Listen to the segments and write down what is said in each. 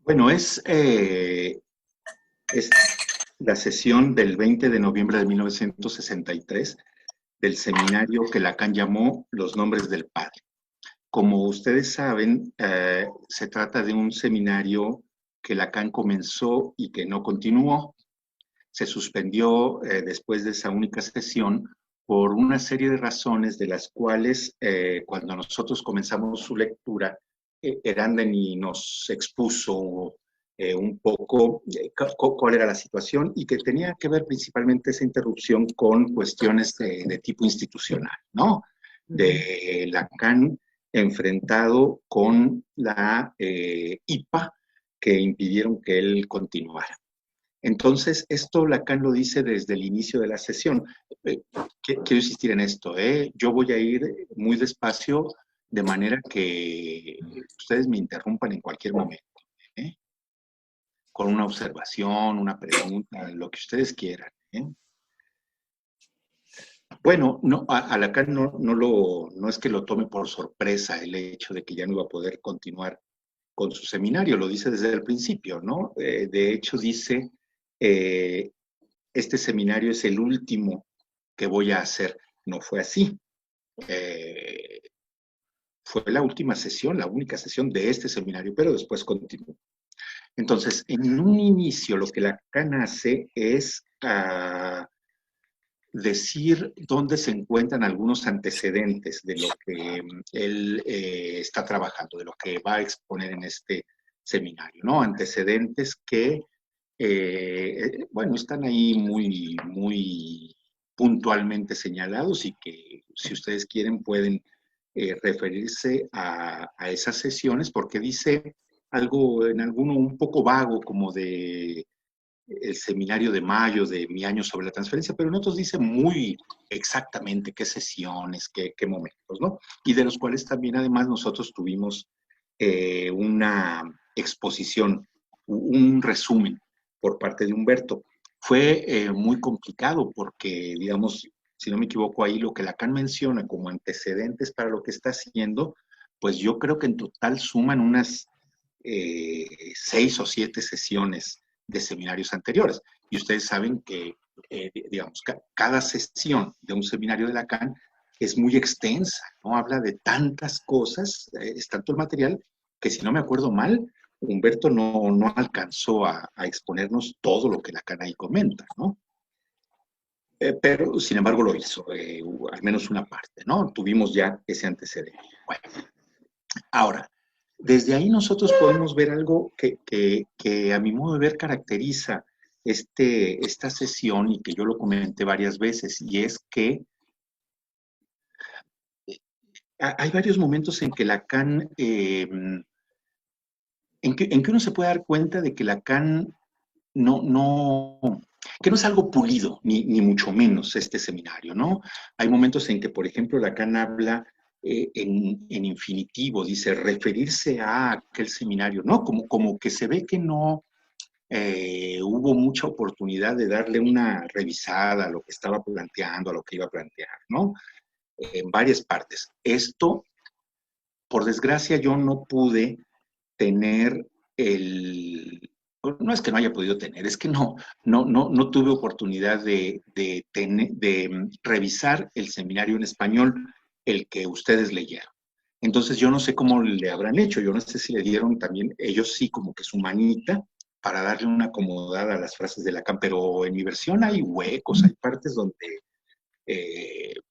Bueno, es la sesión del 20 de noviembre de 1963 del seminario que Lacan llamó Los Nombres del Padre. Como ustedes saben, se trata de un seminario que Lacan comenzó y que no continuó. Se suspendió después de esa única sesión por una serie de razones de las cuales cuando nosotros comenzamos su lectura, Erandeni nos expuso un poco cuál era la situación y que tenía que ver principalmente esa interrupción con cuestiones de tipo institucional, ¿no? De Lacan enfrentado con la IPA que impidieron que él continuara. Entonces, esto Lacan lo dice desde el inicio de la sesión. Quiero insistir en esto, ¿eh? Yo voy a ir muy despacio de manera que ustedes me interrumpan en cualquier momento, ¿eh? Con una observación, una pregunta, lo que ustedes quieran, ¿eh? Bueno, no, a Lacan no es que lo tome por sorpresa el hecho de que ya no iba a poder continuar con su seminario, lo dice desde el principio, ¿no? De hecho, dice, eh, este seminario es el último que voy a hacer. No fue así. Eh, Fue la última sesión, la única sesión de este seminario, pero después continuó. Entonces, en un inicio, lo que Lacan hace es decir dónde se encuentran algunos antecedentes de lo que él está trabajando, de lo que va a exponer en este seminario, ¿no? Antecedentes que, bueno, están ahí muy puntualmente señalados y que si ustedes quieren pueden referirse a esas sesiones porque dice algo en alguno un poco vago como de el seminario de mayo de mi año sobre la transferencia, pero en otros dice muy exactamente qué sesiones, qué momentos, ¿no? Y de los cuales también además nosotros tuvimos una exposición, un resumen por parte de Humberto. Fue muy complicado porque, digamos, si no me equivoco ahí, lo que Lacan menciona como antecedentes para lo que está haciendo, pues yo creo que en total suman unas 6 o 7 sesiones de seminarios anteriores. Y ustedes saben que, digamos, cada sesión de un seminario de Lacan es muy extensa, ¿no? Habla de tantas cosas, es tanto el material, que si no me acuerdo mal, Humberto no alcanzó a exponernos todo lo que Lacan ahí comenta, ¿no? Pero, sin embargo, lo hizo, al menos una parte, ¿no? Tuvimos ya ese antecedente. Bueno, ahora, desde ahí nosotros podemos ver algo que a mi modo de ver caracteriza esta sesión y que yo lo comenté varias veces, y es que hay varios momentos en que Lacan, en que uno se puede dar cuenta de que Lacan no, no, que no es algo pulido, ni mucho menos este seminario, ¿no? Hay momentos en que, por ejemplo, Lacan habla en infinitivo, dice referirse a aquel seminario, ¿no? Como que se ve que no hubo mucha oportunidad de darle una revisada a lo que estaba planteando, a lo que iba a plantear, ¿no? En varias partes. Esto, por desgracia, yo no pude tener el, no es que no haya podido tener, es que no tuve oportunidad de revisar el seminario en español, el que ustedes leyeron. Entonces yo no sé cómo le habrán hecho, yo no sé si le dieron también, ellos sí, como que su manita para darle una acomodada a las frases de Lacan, pero en mi versión hay huecos, hay partes donde,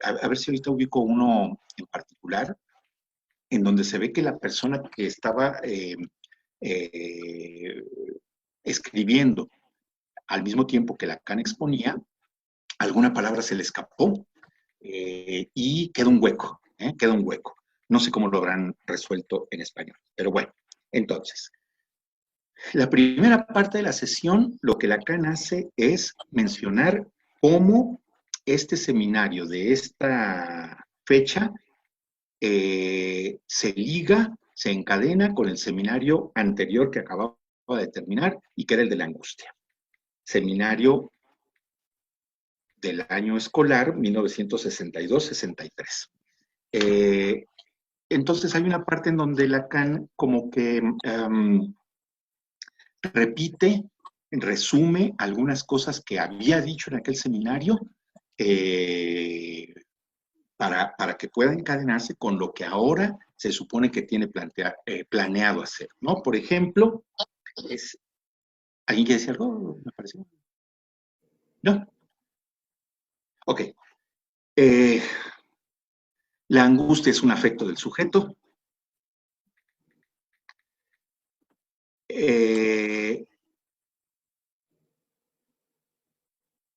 a ver si ahorita ubico uno en particular, en donde se ve que la persona que estaba eh, escribiendo al mismo tiempo que Lacan exponía, alguna palabra se le escapó y queda un hueco, queda un hueco. No sé cómo lo habrán resuelto en español, pero bueno, entonces, la primera parte de la sesión, lo que Lacan hace es mencionar cómo este seminario de esta fecha se liga, se encadena con el seminario anterior que acababa de terminar y que era el de la angustia. Seminario del año escolar 1962-63. Entonces hay una parte en donde Lacan como que repite, resume algunas cosas que había dicho en aquel seminario para que pueda encadenarse con lo que ahora se supone que tiene planeado hacer, ¿no? Por ejemplo, ¿alguien quiere decir algo? ¿Me pareció? ¿No? Ok. La angustia es un afecto del sujeto.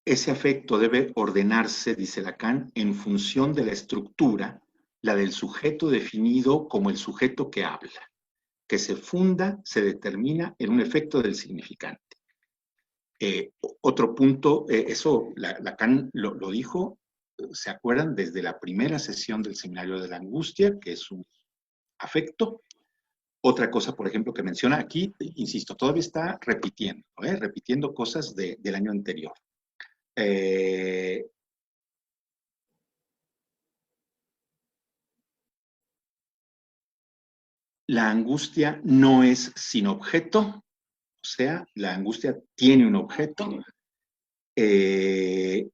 Ese afecto debe ordenarse, dice Lacan, en función de la estructura, la del sujeto definido como el sujeto que habla, que se funda, se determina en un efecto del significante. Otro punto, eso Lacan lo dijo, ¿se acuerdan? Desde la primera sesión del seminario de la angustia, que es un afecto. Otra cosa, por ejemplo, que menciona aquí, insisto, todavía está repitiendo, repitiendo cosas del año anterior. La angustia no es sin objeto, o sea, la angustia tiene un objeto. Dice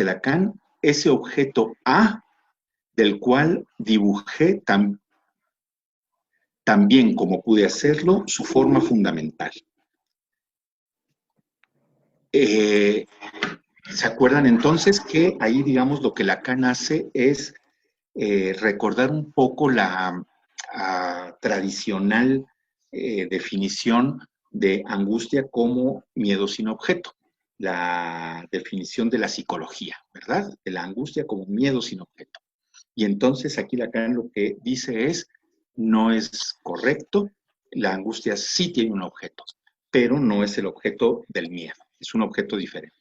Lacan, ese objeto A, del cual dibujé también como pude hacerlo, su forma fundamental. ¿Se acuerdan entonces que ahí, digamos, lo que Lacan hace es recordar un poco la tradicional definición de angustia como miedo sin objeto, la definición de la psicología, ¿verdad? De la angustia como miedo sin objeto. Y entonces aquí Lacan lo que dice es, no es correcto, la angustia sí tiene un objeto, pero no es el objeto del miedo, es un objeto diferente.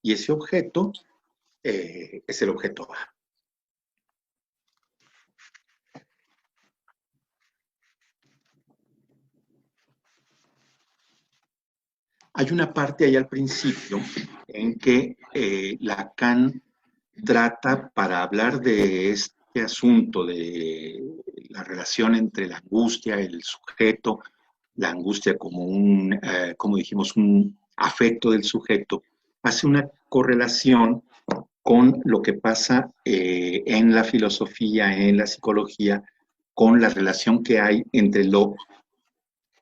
Y ese objeto es el objeto A. Hay una parte ahí al principio en que Lacan trata para hablar de este asunto de la relación entre la angustia, el sujeto, la angustia como como dijimos, un afecto del sujeto, hace una correlación con lo que pasa en la filosofía, en la psicología, con la relación que hay entre lo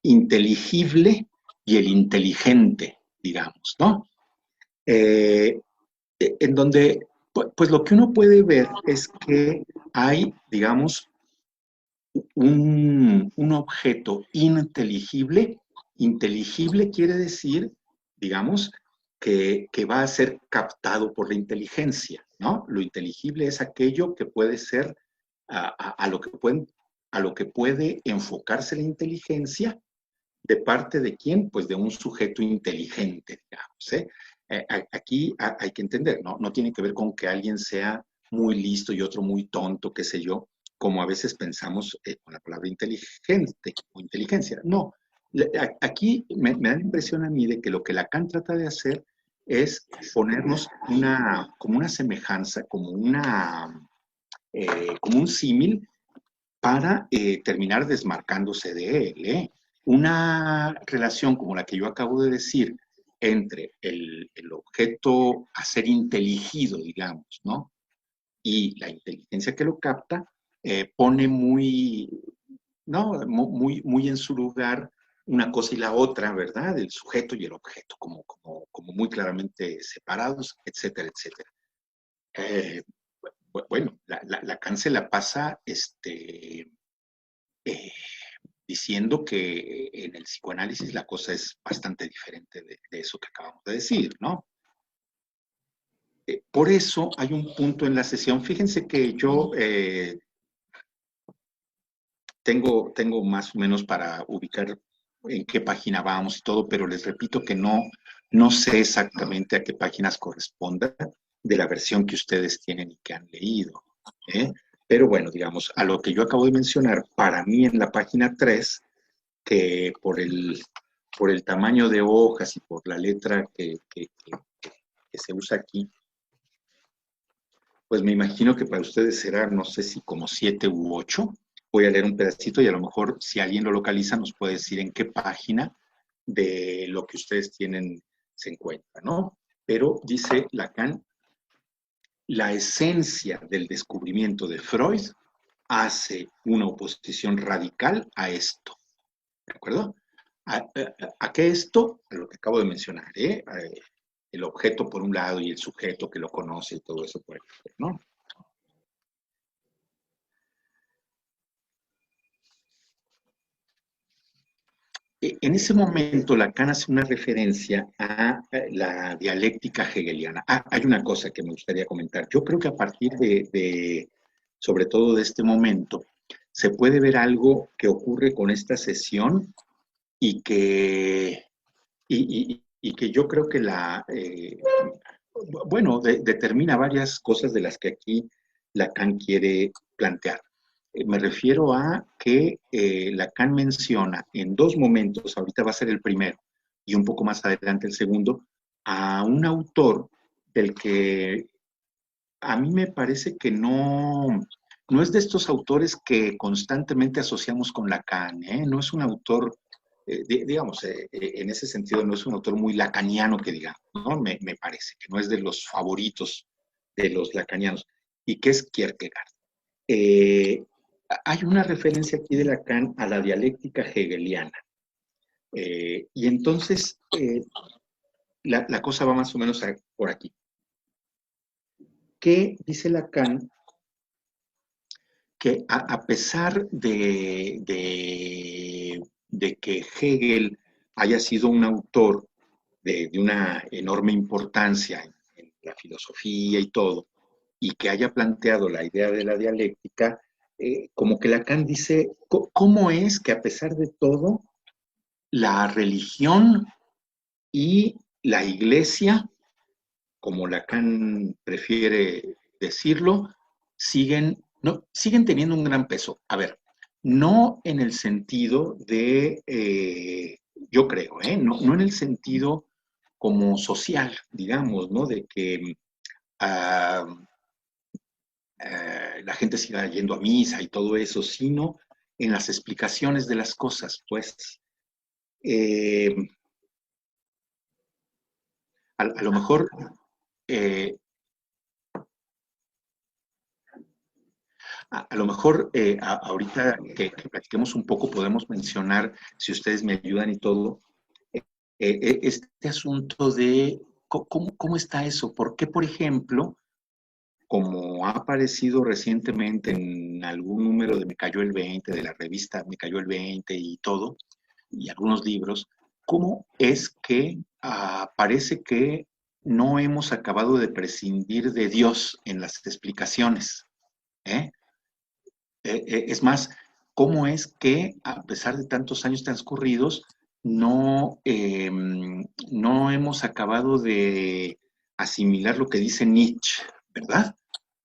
inteligible y el inteligente, digamos, ¿no? En donde, pues lo que uno puede ver es que hay, digamos, un objeto ininteligible. Inteligible quiere decir, digamos, que va a ser captado por la inteligencia, ¿no? Lo inteligible es aquello que puede ser a lo que a lo que puede enfocarse la inteligencia. ¿De parte de quién? Pues de un sujeto inteligente, digamos. Aquí hay que entender, ¿no? No tiene que ver con que alguien sea muy listo y otro muy tonto, qué sé yo, como a veces pensamos con la palabra inteligente o inteligencia. No, aquí me da la impresión a mí de que lo que Lacan trata de hacer es ponernos como una semejanza, como un símil para terminar desmarcándose de él. Una relación como la que yo acabo de decir entre el objeto a ser inteligido, digamos, ¿no? Y la inteligencia que lo capta, pone ¿no? Muy en su lugar una cosa y la otra, ¿verdad? El sujeto y el objeto, como muy claramente separados, etcétera, etcétera. Eh, bueno, Lacan se la pasa eh, diciendo que en el psicoanálisis la cosa es bastante diferente de eso que acabamos de decir, ¿no? Por eso hay un punto en la sesión, fíjense que yo tengo más o menos para ubicar en qué página vamos y todo, pero les repito que no sé exactamente a qué páginas corresponda de la versión que ustedes tienen y que han leído. ¿eh? Pero bueno, digamos, a lo que yo acabo de mencionar, para mí en la página 3, que por el tamaño de hojas y por la letra que se usa aquí, pues me imagino que para ustedes será, no sé si como 7 u 8. Voy a leer un pedacito y a lo mejor si alguien lo localiza nos puede decir en qué página de lo que ustedes tienen se encuentra, ¿no? Pero dice Lacan, la esencia del descubrimiento de Freud hace una oposición radical a esto, ¿de acuerdo? ¿A qué esto? A lo que acabo de mencionar, ¿eh? El objeto por un lado y el sujeto que lo conoce y todo eso por ejemplo, ¿no? En ese momento Lacan hace una referencia a la dialéctica hegeliana. Hay una cosa que me gustaría comentar. Yo creo que a partir sobre todo de este momento, se puede ver algo que ocurre con esta sesión y que yo creo que bueno, determina varias cosas de las que aquí Lacan quiere plantear. Me refiero a que Lacan menciona en dos momentos, ahorita va a ser el primero y un poco más adelante el segundo, a un autor del que a mí me parece que no es de estos autores que constantemente asociamos con Lacan, ¿eh? No es un autor, digamos, en ese sentido no es un autor muy lacaniano que digamos, ¿no? Me parece que no es de los favoritos de los lacanianos, y que es Kierkegaard. Eh, Hay una referencia aquí de Lacan a la dialéctica hegeliana, y entonces la cosa va más o menos por aquí. ¿Qué dice Lacan? Que a pesar de que Hegel haya sido un autor de una enorme importancia en la filosofía y todo, y que haya planteado la idea de la dialéctica, como que Lacan dice, ¿cómo es que a pesar de todo, la religión y la iglesia, como Lacan prefiere decirlo, siguen teniendo un gran peso? A ver, no en el sentido de, yo creo, no en el sentido como social, digamos, ¿no? De que uh, la gente siga yendo a misa y todo eso, sino en las explicaciones de las cosas, pues. Eh, a lo mejor eh, a lo mejor ahorita que platiquemos un poco podemos mencionar, si ustedes me ayudan y todo, este asunto de cómo está eso. ¿Por qué, por ejemplo, como ha aparecido recientemente en algún número de Me Cayó el 20, de la revista Me Cayó el 20 y todo, y algunos libros, cómo es que parece que no hemos acabado de prescindir de Dios en las explicaciones? ¿Eh? Es más, ¿cómo es que a pesar de tantos años transcurridos, no hemos acabado de asimilar lo que dice Nietzsche, ¿verdad?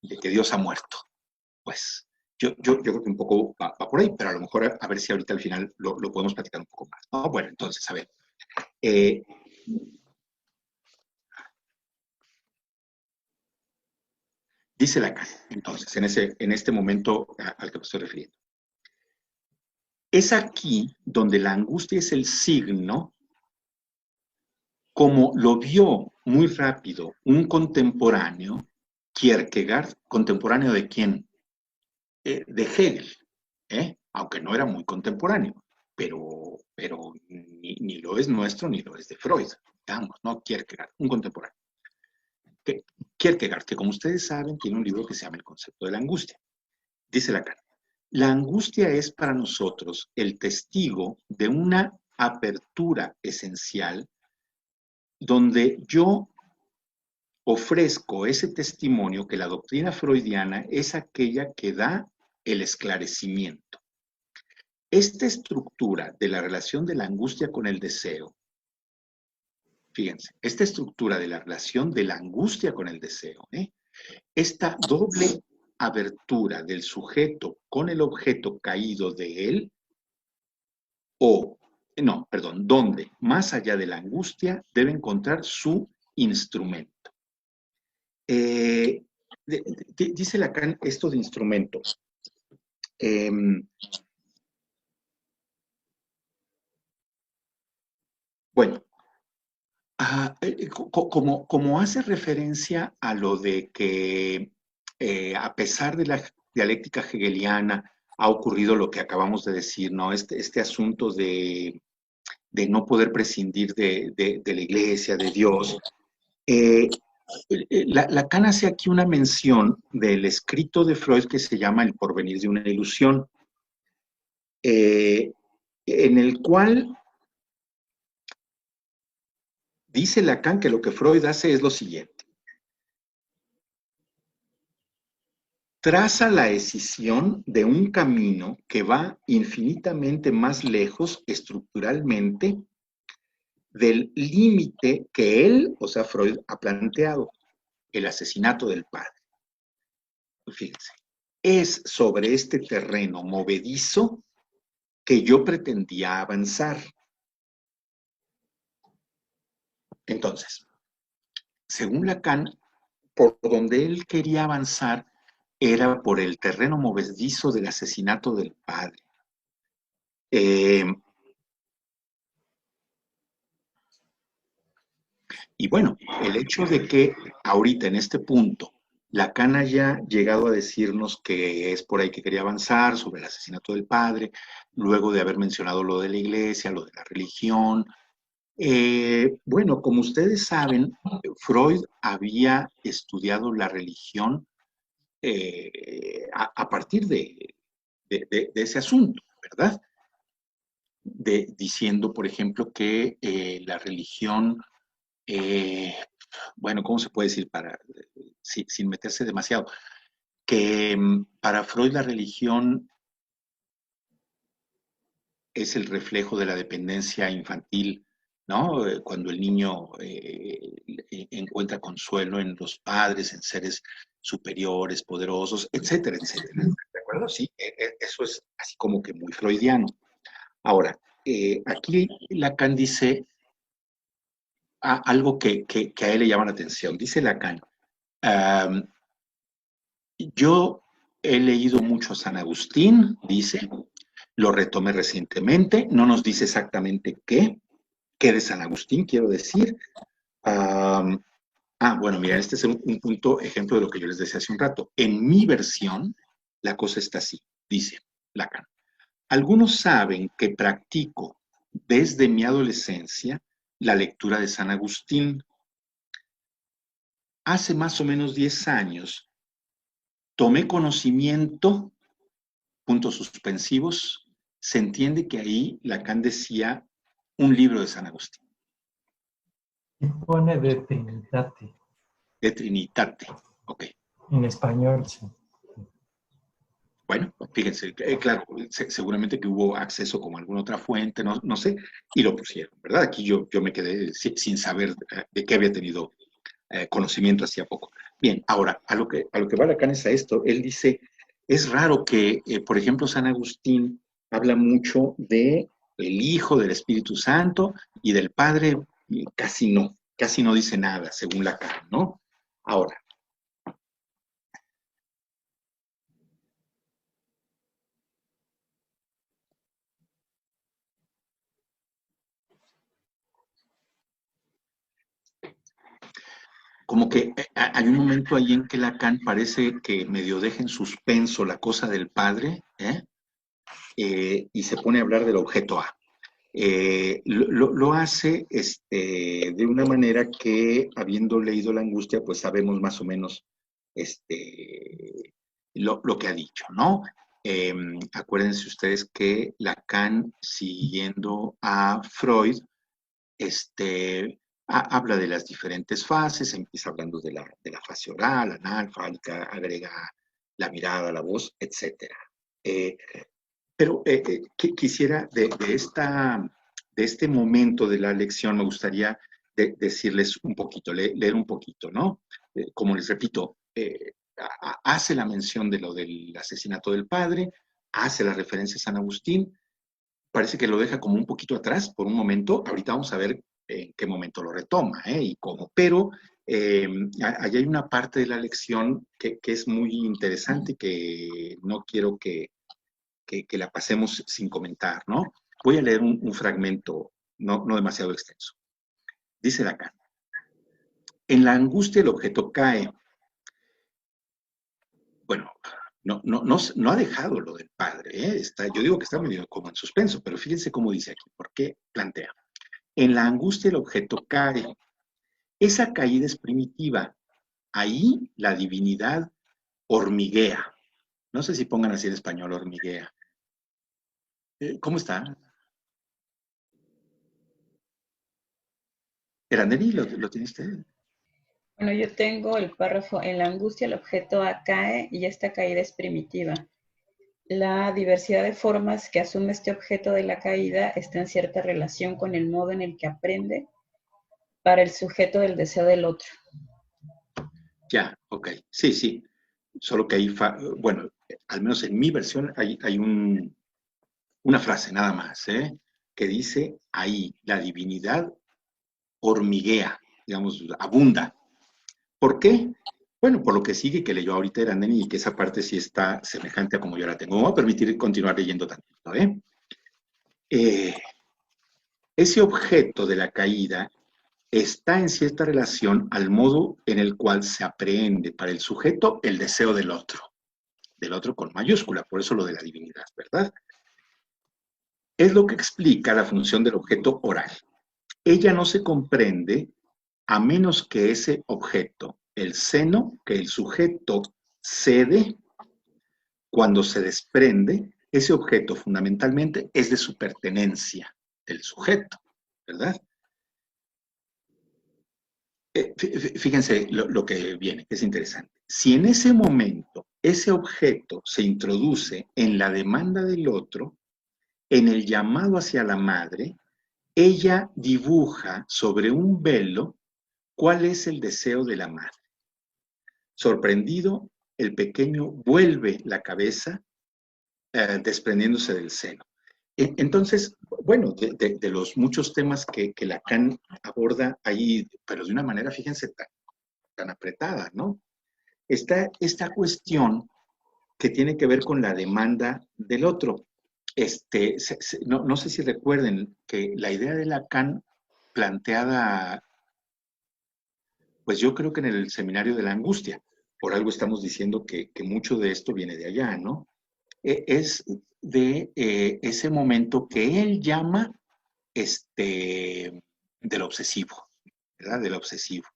De que Dios ha muerto. Pues yo creo que un poco va por ahí, pero a lo mejor a ver si ahorita al final lo podemos platicar un poco más, ¿no? Bueno, entonces, a ver. eh, Dice Lacan, entonces, en este momento al que me estoy refiriendo. Es aquí donde la angustia es el signo, como lo vio muy rápido un contemporáneo, Kierkegaard. ¿Contemporáneo de quién? De Hegel, aunque no era muy contemporáneo, pero ni lo es nuestro ni lo es de Freud, digamos, ¿no? Kierkegaard, un contemporáneo. Kierkegaard, que como ustedes saben, tiene un libro que se llama El concepto de la angustia. Dice Lacan, la angustia es para nosotros el testigo de una apertura esencial donde yo ofrezco ese testimonio que la doctrina freudiana es aquella que da el esclarecimiento. Esta estructura de la relación de la angustia con el deseo, fíjense, esta estructura de la relación de la angustia con el deseo, esta doble abertura del sujeto con el objeto caído de él, no, perdón, donde más allá de la angustia debe encontrar su instrumento. Dice Lacan esto de instrumentos. Em, bueno, como hace referencia a lo de que a pesar de la dialéctica hegeliana ha ocurrido lo que acabamos de decir, ¿no? Este asunto de no poder prescindir de la iglesia, de Dios. Eh, Lacan hace aquí una mención del escrito de Freud que se llama El porvenir de una ilusión, eh, en el cual dice Lacan que lo que Freud hace es lo siguiente. Traza la escisión de un camino que va infinitamente más lejos estructuralmente del límite que él, o sea, Freud, ha planteado, el asesinato del padre. Fíjense, es sobre este terreno movedizo que yo pretendía avanzar. Entonces, según Lacan, por donde él quería avanzar era por el terreno movedizo del asesinato del padre. Eh, y bueno, el hecho de que ahorita en este punto Lacan haya llegado a decirnos que es por ahí que quería avanzar sobre el asesinato del padre, luego de haber mencionado lo de la iglesia, lo de la religión. Bueno, como ustedes saben, Freud había estudiado la religión a partir de ese asunto, ¿verdad? Diciendo, por ejemplo, que la religión, eh, bueno, ¿cómo se puede decir sin meterse demasiado? Que para Freud la religión es el reflejo de la dependencia infantil, ¿no? Cuando el niño encuentra consuelo en los padres, en seres superiores, poderosos, etcétera, etcétera. ¿De acuerdo? Sí, eso es así como que muy freudiano. Ahora, aquí Lacan dice algo que a él le llama la atención. Dice Lacan, um, yo he leído mucho a San Agustín, dice, lo retomé recientemente, no nos dice exactamente qué de San Agustín, quiero decir. Bueno, mira, este es un punto, ejemplo de lo que yo les decía hace un rato. En mi versión, la cosa está así, dice Lacan. Algunos saben que practico desde mi adolescencia la lectura de San Agustín. Hace más o menos 10 años tomé conocimiento, puntos suspensivos, se entiende que ahí Lacan decía un libro de San Agustín. Y pone de Trinitate. De Trinitate, ok. En español, sí. Bueno, fíjense, claro, seguramente que hubo acceso como a alguna otra fuente, no sé, y lo pusieron, ¿verdad? Aquí yo me quedé sin saber de qué había tenido conocimiento hacía poco. Bien, ahora, a lo que va Lacan es a esto. Él dice, es raro que, por ejemplo, San Agustín habla mucho de el Hijo, del Espíritu Santo y del Padre, y casi no dice nada, según Lacan, ¿no? Ahora, como que hay un momento ahí en que Lacan parece que medio deja en suspenso la cosa del Padre, y se pone a hablar del objeto A. Lo hace de una manera que, habiendo leído La Angustia, pues sabemos más o menos lo que ha dicho, ¿no? Acuérdense ustedes que Lacan, siguiendo a Freud, habla de las diferentes fases, empieza hablando de la fase oral, anal, fálica, agrega la mirada, la voz, etc. Eh, pero quisiera de este momento de la lección, me gustaría decirles un poquito, leer un poquito, ¿no? Como les repito, hace la mención de lo del asesinato del padre, hace la referencia a San Agustín, parece que lo deja como un poquito atrás por un momento, ahorita vamos a ver en qué momento lo retoma y cómo, pero allá hay una parte de la lección que es muy interesante, que no quiero que la pasemos sin comentar, ¿no? Voy a leer un fragmento no demasiado extenso. Dice Lacan: en la angustia el objeto cae. Bueno, no ha dejado lo del padre, ¿eh? Yo digo que está medio como en suspenso, pero fíjense cómo dice aquí, porque plantea: en la angustia el objeto cae. Esa caída es primitiva. Ahí la divinidad hormiguea. No sé si pongan así en español, hormiguea. ¿Cómo está? Eraneri, ¿lo tiene usted? Bueno, yo tengo el párrafo, en la angustia el objeto A cae y esta caída es primitiva. La diversidad de formas que asume este objeto de la caída está en cierta relación con el modo en el que aprende para el sujeto del deseo del otro. Ya, ok. Sí, sí. Solo que ahí, bueno, al menos en mi versión hay una frase nada más, ¿eh? Que dice ahí, la divinidad hormiguea, digamos, abunda. ¿Por qué? Bueno, por lo que sigue que leyó ahorita Erandeni y que esa parte sí está semejante a como yo la tengo. Me voy a permitir continuar leyendo tantito, ¿eh? Ese objeto de la caída está en cierta relación al modo en el cual se aprehende para el sujeto el deseo del otro con mayúscula, por eso lo de la divinidad, ¿verdad? Es lo que explica la función del objeto oral. Ella no se comprende a menos que ese objeto, el seno que el sujeto cede, cuando se desprende, ese objeto fundamentalmente es de su pertenencia, del sujeto, ¿verdad? Fíjense lo que viene, que es interesante. Si en ese momento ese objeto se introduce en la demanda del otro, en el llamado hacia la madre, ella dibuja sobre un velo cuál es el deseo de la madre. Sorprendido, el pequeño vuelve la cabeza desprendiéndose del seno. Entonces, bueno, de los muchos temas que Lacan aborda ahí, pero de una manera, fíjense, tan apretada, ¿no? Está esta cuestión que tiene que ver con la demanda del otro. No sé si recuerden que la idea de Lacan planteada, pues yo creo que en el seminario de la angustia, por algo estamos diciendo que mucho de esto viene de allá, ¿no? Es de ese momento que él llama del obsesivo, ¿verdad? Del obsesivo.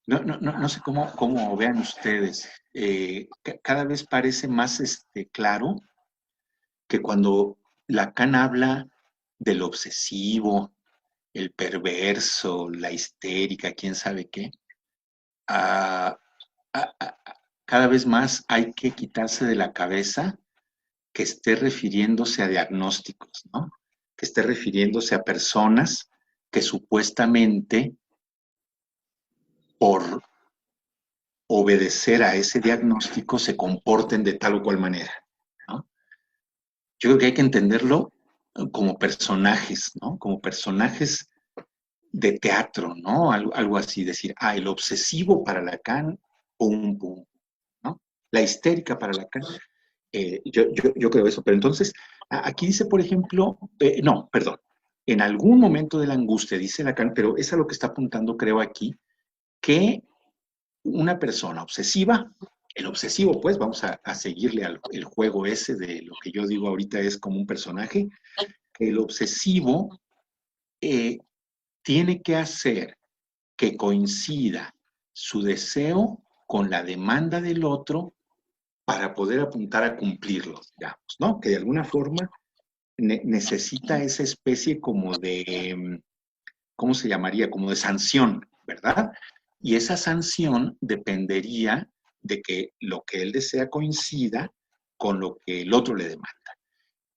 No sé cómo vean ustedes. Cada vez parece más claro que cuando Lacan habla del obsesivo, el perverso, la histérica, quién sabe qué, ah, cada vez más hay que quitarse de la cabeza que esté refiriéndose a diagnósticos, ¿no? Que esté refiriéndose a personas que supuestamente por obedecer a ese diagnóstico se comporten de tal o cual manera, ¿no? Yo creo que hay que entenderlo como personajes, ¿no? Como personajes de teatro, ¿no? Algo así, decir, el obsesivo para Lacan, pum, pum, ¿no? La histérica para Lacan, yo creo eso. Pero entonces, aquí dice, por ejemplo, no, perdón, en algún momento de la angustia, dice Lacan, pero es a lo que está apuntando, creo aquí, que una persona obsesiva, el obsesivo, pues, vamos a seguirle el juego ese de lo que yo digo ahorita es como un personaje, que el obsesivo tiene que hacer que coincida su deseo con la demanda del otro para poder apuntar a cumplirlo, digamos, ¿no? Que de alguna forma necesita esa especie como de, ¿cómo se llamaría? Como de sanción, ¿verdad? Y esa sanción dependería de que lo que él desea coincida con lo que el otro le demanda.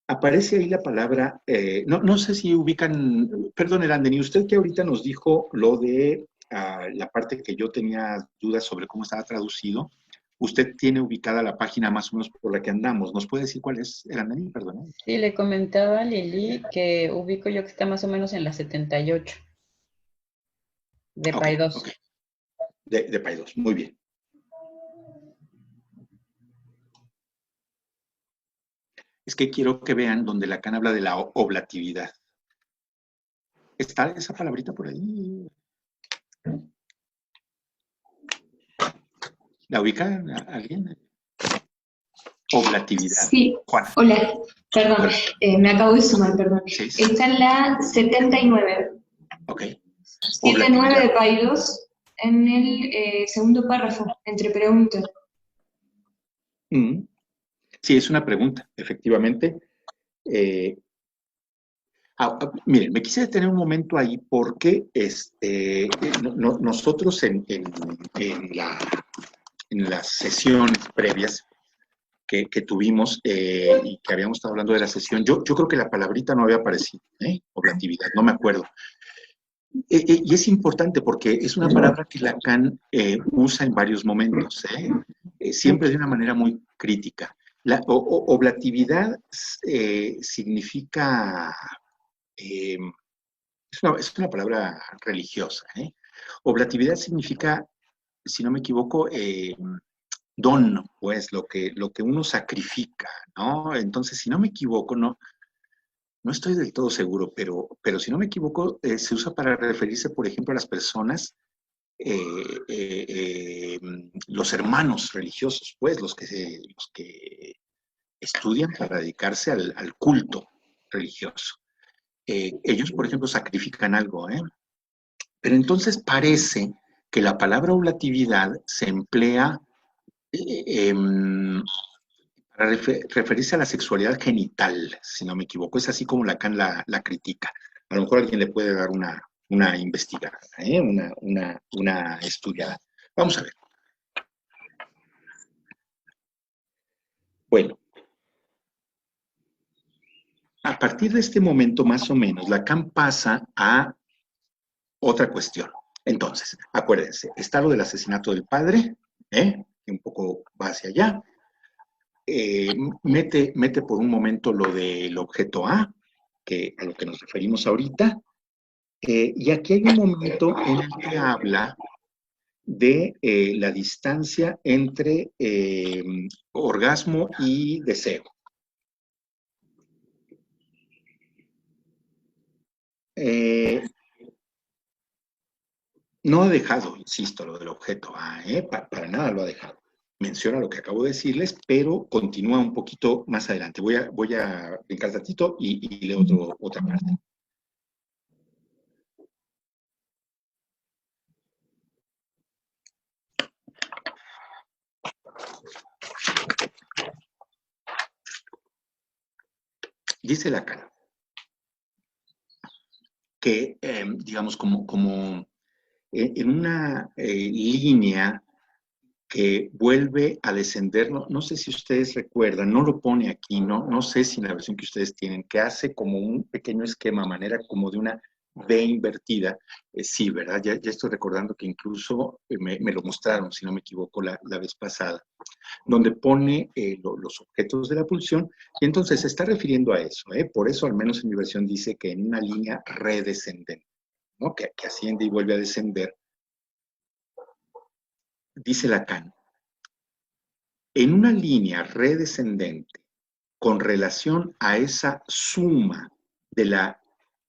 Aparece ahí la palabra, no sé si ubican, perdón, Erandeni, usted que ahorita nos dijo lo de la parte que yo tenía dudas sobre cómo estaba traducido, usted tiene ubicada la página más o menos por la que andamos. ¿Nos puede decir cuál es, Erandeni? Perdón. Sí, le comentaba a Lili que ubico yo que está más o menos en la 78 de Ok, Paidós. ok. De Paidós, muy bien. Es que quiero que vean donde Lacan habla de la oblatividad. ¿Está esa palabrita por ahí? ¿La ubica alguien? Oblatividad. Sí, Juana. hola, perdón, me acabo de sumar, perdón. Sí, sí. Está en la 79. Ok. 79 de Paidós, en el segundo párrafo, entre preguntas. Sí, es una pregunta, efectivamente. Miren, me quise detener un momento ahí porque nosotros en las sesiones previas que tuvimos y que habíamos estado hablando de la sesión, yo creo que la palabrita no había aparecido, oblatividad, no me acuerdo. Y es importante porque es una palabra que Lacan usa en varios momentos, siempre de una manera muy crítica. La oblatividad significa, es una palabra religiosa. Oblatividad significa, si no me equivoco, don, pues lo que uno sacrifica, ¿no? Entonces, si no me equivoco, no estoy del todo seguro, pero si no me equivoco, se usa para referirse, por ejemplo, a las personas, los hermanos religiosos, pues, los que estudian para dedicarse al culto religioso. Ellos, por ejemplo, sacrifican algo, Pero entonces parece que la palabra oblatividad se emplea para referirse a la sexualidad genital, si no me equivoco. Es así como Lacan la critica. A lo mejor alguien le puede dar una investigada, una estudiada. Vamos a ver. Bueno, a partir de este momento, más o menos, Lacan pasa a otra cuestión. Entonces, acuérdense, está lo del asesinato del padre, que un poco va hacia allá. Mete por un momento lo del objeto A, a lo que nos referimos ahorita, y aquí hay un momento en el que habla de la distancia entre orgasmo y deseo. No ha dejado, insisto, lo del objeto A, para nada lo ha dejado. Menciona lo que acabo de decirles, pero continúa un poquito más adelante. Voy a brincar tantito y leo otra parte. Dice Lacan que, digamos, como en una línea que vuelve a descender, no sé si ustedes recuerdan, no lo pone aquí, no sé si en la versión que ustedes tienen, que hace como un pequeño esquema, manera como de una V invertida. Sí, ¿verdad? Ya estoy recordando que incluso me lo mostraron, si no me equivoco, la vez pasada, donde pone los objetos de la pulsión, y entonces se está refiriendo a eso, por eso al menos en mi versión dice que en una línea redescendente, ¿no? Que asciende y vuelve a descender. Dice Lacan, en una línea redescendente con relación a esa suma de la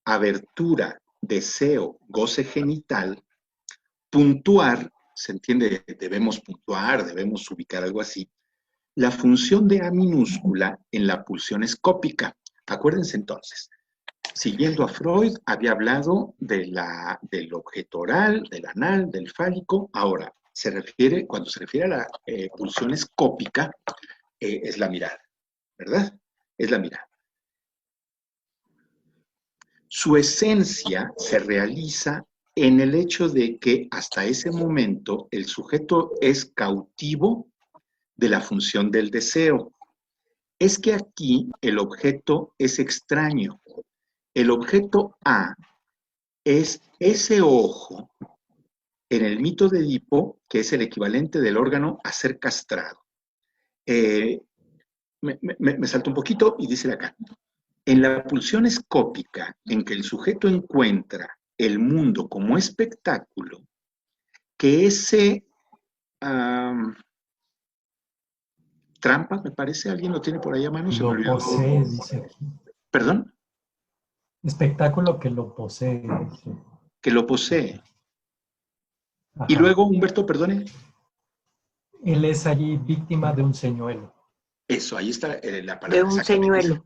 abertura, deseo, goce genital, puntuar, se entiende, debemos puntuar, debemos ubicar algo así, la función de A minúscula en la pulsión escópica. Acuérdense entonces, siguiendo a Freud, había hablado del objeto oral, del anal, del fálico. Ahora, cuando se refiere a la pulsión escópica, es la mirada, ¿verdad? Es la mirada. Su esencia se realiza en el hecho de que hasta ese momento el sujeto es cautivo de la función del deseo. Es que aquí el objeto es extraño. El objeto A es ese ojo en el mito de Edipo, que es el equivalente del órgano a ser castrado. Me salto un poquito y dice acá. En la pulsión escópica, en que el sujeto encuentra el mundo como espectáculo, que ese Trampa, me parece. ¿Alguien lo tiene por ahí a mano? Se me Lo olvidó. posee, dice aquí. ¿Perdón? Espectáculo que lo posee, dice. Que lo posee. Ajá. Y luego, Humberto, perdone. Él es allí víctima de un señuelo. Eso, ahí está la palabra. De un señuelo.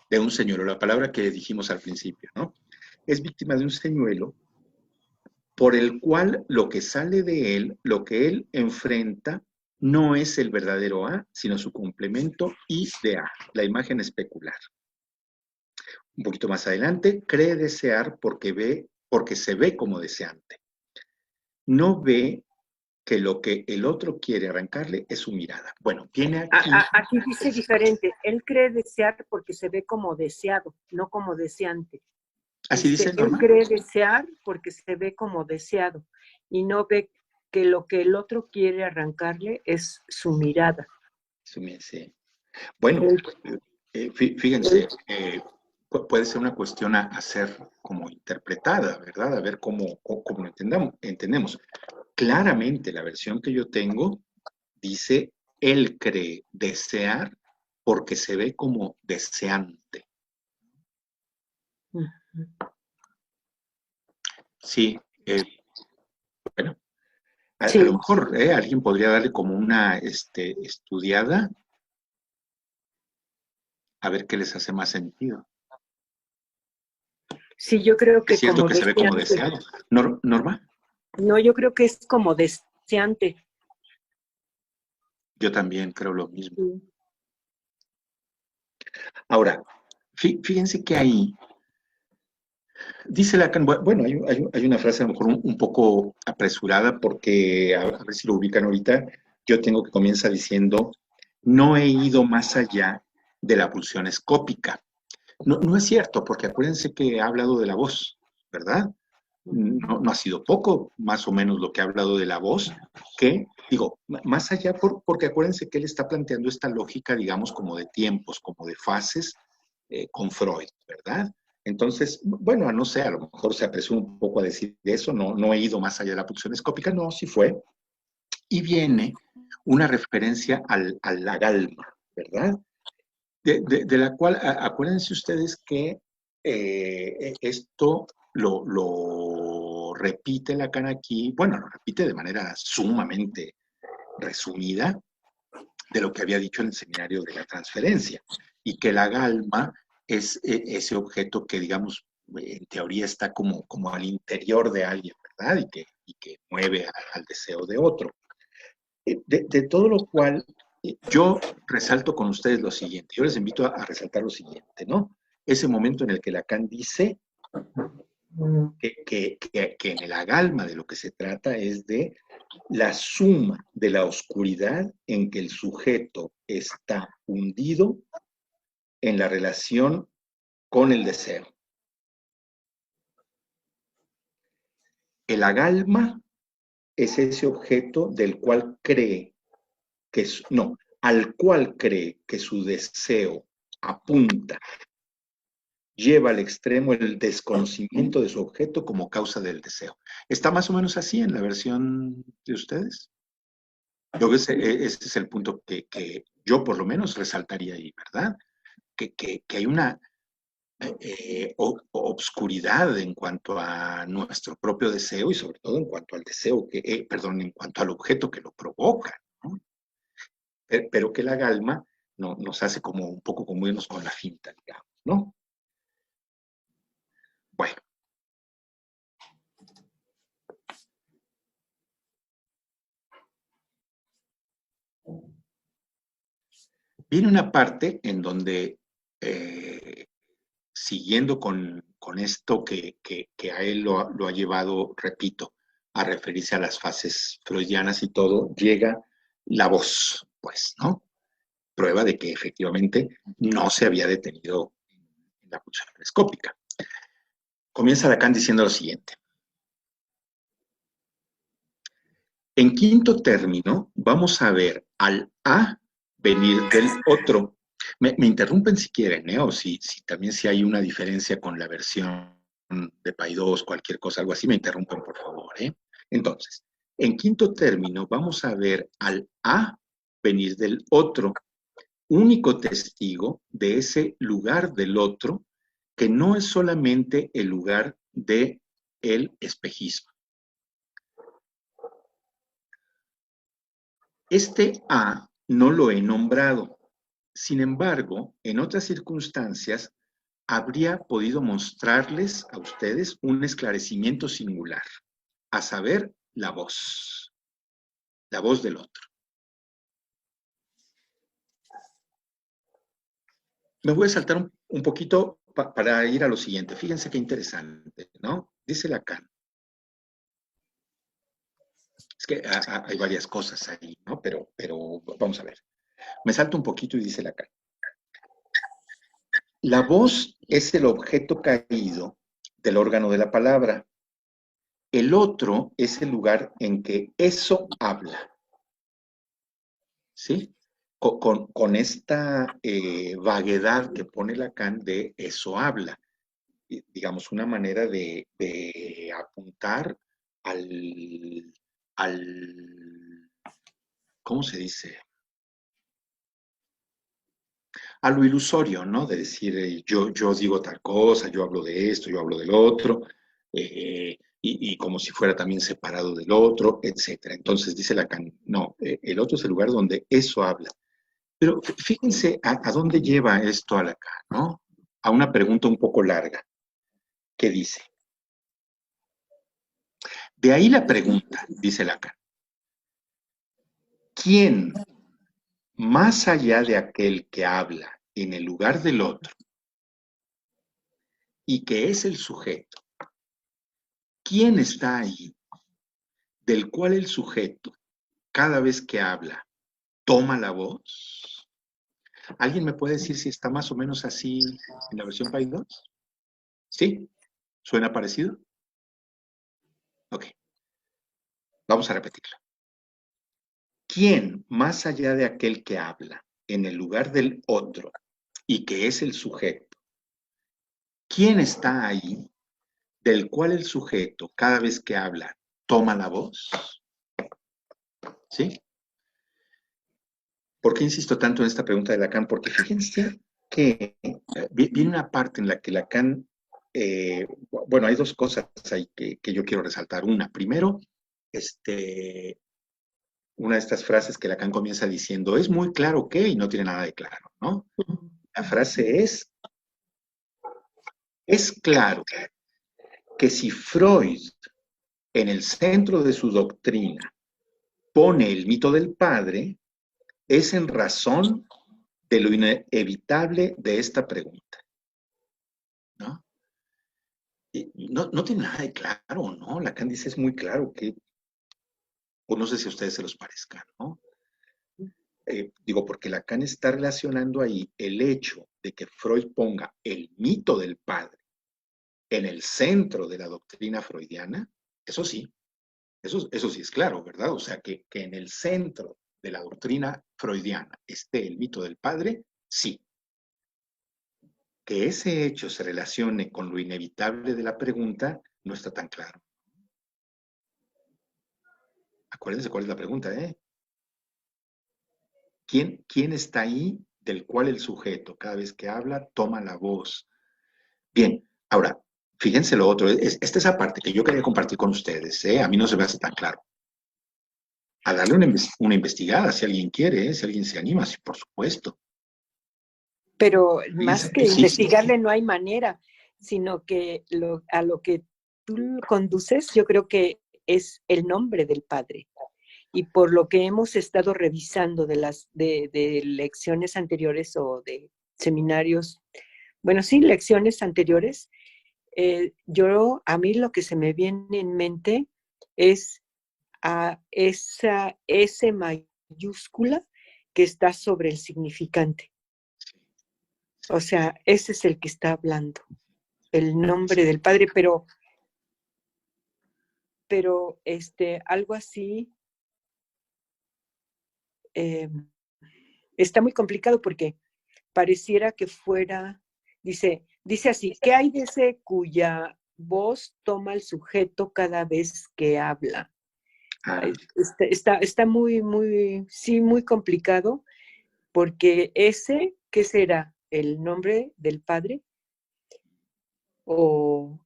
De un señuelo, la palabra que dijimos al principio, ¿no? Es víctima de un señuelo por el cual lo que sale de él, lo que él enfrenta, no es el verdadero A, sino su complemento I de A, la imagen especular. Un poquito más adelante, cree desear porque se ve como deseante. No ve que lo que el otro quiere arrancarle es su mirada. Bueno, viene aquí. Aquí dice diferente. Él cree desear porque se ve como deseado, no como deseante. ¿Así dice Norma? Él cree desear porque se ve como deseado y no ve que lo que el otro quiere arrancarle es su mirada. Sí. Bueno, fíjense, puede ser una cuestión a ser como interpretada, ¿verdad? A ver cómo lo entendemos. Claramente la versión que yo tengo dice, él cree desear porque se ve como deseante. Sí, bueno, Sí. A lo mejor alguien podría darle como una estudiada, a ver qué les hace más sentido. Sí, yo creo que Es cierto como que se ve como deseado. ¿Norma? No, yo creo que es como deseante. Yo también creo lo mismo. Sí. Ahora, fíjense que ahí dice Lacan, bueno, hay una frase a lo mejor un poco apresurada porque, a ver si lo ubican ahorita, yo tengo que comienza diciendo, no he ido más allá de la pulsión escópica. No es cierto, porque acuérdense que ha hablado de la voz, ¿verdad? No ha sido poco, más o menos lo que ha hablado de la voz, que, digo, más allá, porque acuérdense que él está planteando esta lógica, digamos, como de tiempos, como de fases, con Freud, ¿verdad? Entonces, bueno, no sé, a lo mejor se apresuró un poco a decir eso, no he ido más allá de la pulsión escópica, no, sí fue. Y viene una referencia al agalma, ¿verdad? De la cual, acuérdense ustedes que esto lo repite Lacan aquí, bueno, lo repite de manera sumamente resumida de lo que había dicho en el seminario de la transferencia, y que la galma es ese objeto que, digamos, en teoría está como al interior de alguien, ¿verdad? Y que mueve al deseo de otro. De todo lo cual, yo resalto con ustedes lo siguiente, yo les invito a resaltar lo siguiente, ¿no? Ese momento en el que Lacan dice que en el agalma de lo que se trata es de la suma de la oscuridad en que el sujeto está hundido en la relación con el deseo. El agalma es ese objeto del cual cree que al cual cree que su deseo apunta, lleva al extremo el desconocimiento de su objeto como causa del deseo. ¿Está más o menos así en la versión de ustedes? Yo creo que ese es el punto que yo por lo menos resaltaría ahí, ¿verdad? Que hay una obscuridad en cuanto a nuestro propio deseo y sobre todo en cuanto al deseo en cuanto al objeto que lo provoca, ¿no? Pero que la galma nos hace como un poco como irnos con la finta, digamos, ¿no? Bueno. Viene una parte en donde, siguiendo con esto que a él lo ha llevado, repito, a referirse a las fases freudianas y todo, llega la voz, pues, ¿no? Prueba de que efectivamente no se había detenido en la pulsión escópica. Comienza Lacan diciendo lo siguiente. En quinto término, vamos a ver al A venir del otro. Me interrumpen si quieren, ¿eh? O si también si hay una diferencia con la versión de Paidós, cualquier cosa, algo así, me interrumpen, por favor, ¿eh? Entonces, en quinto término, vamos a ver al A venir del otro único testigo de ese lugar del otro, que no es solamente el lugar de el espejismo. Este A no lo he nombrado. Sin embargo, en otras circunstancias, habría podido mostrarles a ustedes un esclarecimiento singular, a saber, la voz del otro. Me voy a saltar un poquito para ir a lo siguiente. Fíjense qué interesante, ¿no? Dice Lacan. Es que hay varias cosas ahí, ¿no? Pero vamos a ver. Me salto un poquito y dice Lacan. La voz es el objeto caído del órgano de la palabra. El otro es el lugar en que eso habla. ¿Sí? Con esta vaguedad que pone Lacan de eso habla. Digamos, una manera de apuntar al, ¿cómo se dice? A lo ilusorio, ¿no? De decir, yo digo tal cosa, yo hablo de esto, yo hablo del otro, y como si fuera también separado del otro, etcétera. Entonces dice Lacan, no, el otro es el lugar donde eso habla. Pero fíjense a dónde lleva esto a Lacan, ¿no? A una pregunta un poco larga, que dice, de ahí la pregunta, dice Lacan, ¿quién, más allá de aquel que habla en el lugar del otro y que es el sujeto, quién está ahí, del cual el sujeto, cada vez que habla, toma la voz? ¿Alguien me puede decir si está más o menos así en la versión País 2? ¿Sí? ¿Suena parecido? Ok, vamos a repetirlo. ¿Quién, más allá de aquel que habla en el lugar del otro y que es el sujeto, quién está ahí, del cual el sujeto, cada vez que habla, toma la voz? ¿Sí? ¿Por qué insisto tanto en esta pregunta de Lacan? Porque fíjense que viene una parte en la que Lacan, bueno, hay dos cosas ahí que yo quiero resaltar. Una, primero, una de estas frases que Lacan comienza diciendo, es muy claro que, y no tiene nada de claro, ¿no? La frase es claro que si Freud, en el centro de su doctrina, pone el mito del padre, es en razón de lo inevitable de esta pregunta, ¿no? Y no tiene nada de claro, ¿no? Lacan dice, es muy claro que, o no sé si a ustedes se los parezca, ¿no? Digo, porque Lacan está relacionando ahí el hecho de que Freud ponga el mito del padre en el centro de la doctrina freudiana, eso sí, eso sí es claro, ¿verdad? O sea, que en el centro de la doctrina freudiana esté el mito del padre, sí. Que ese hecho se relacione con lo inevitable de la pregunta, no está tan claro. Acuérdense cuál es la pregunta, ¿eh? ¿Quién está ahí del cual el sujeto, cada vez que habla, toma la voz? Bien, ahora, fíjense lo otro, esta es esa parte que yo quería compartir con ustedes, ¿eh? A mí no se me hace tan claro. A darle una investigada, si alguien quiere, ¿eh? Si alguien se anima, sí, por supuesto. Pero más Fíjense que sí, investigarle no hay manera, sino que a lo que tú conduces, yo creo que es el nombre del padre. Y por lo que hemos estado revisando de lecciones anteriores o de seminarios, bueno, sí, lecciones anteriores, a mí lo que se me viene en mente es a esa S mayúscula que está sobre el significante. O sea, ese es el que está hablando, el nombre del Padre, pero algo así está muy complicado porque pareciera que fuera, dice así, ¿qué hay de ese cuya voz toma el sujeto cada vez que habla? Está muy, muy, sí, muy complicado, porque ese, ¿qué será? ¿El nombre del padre? O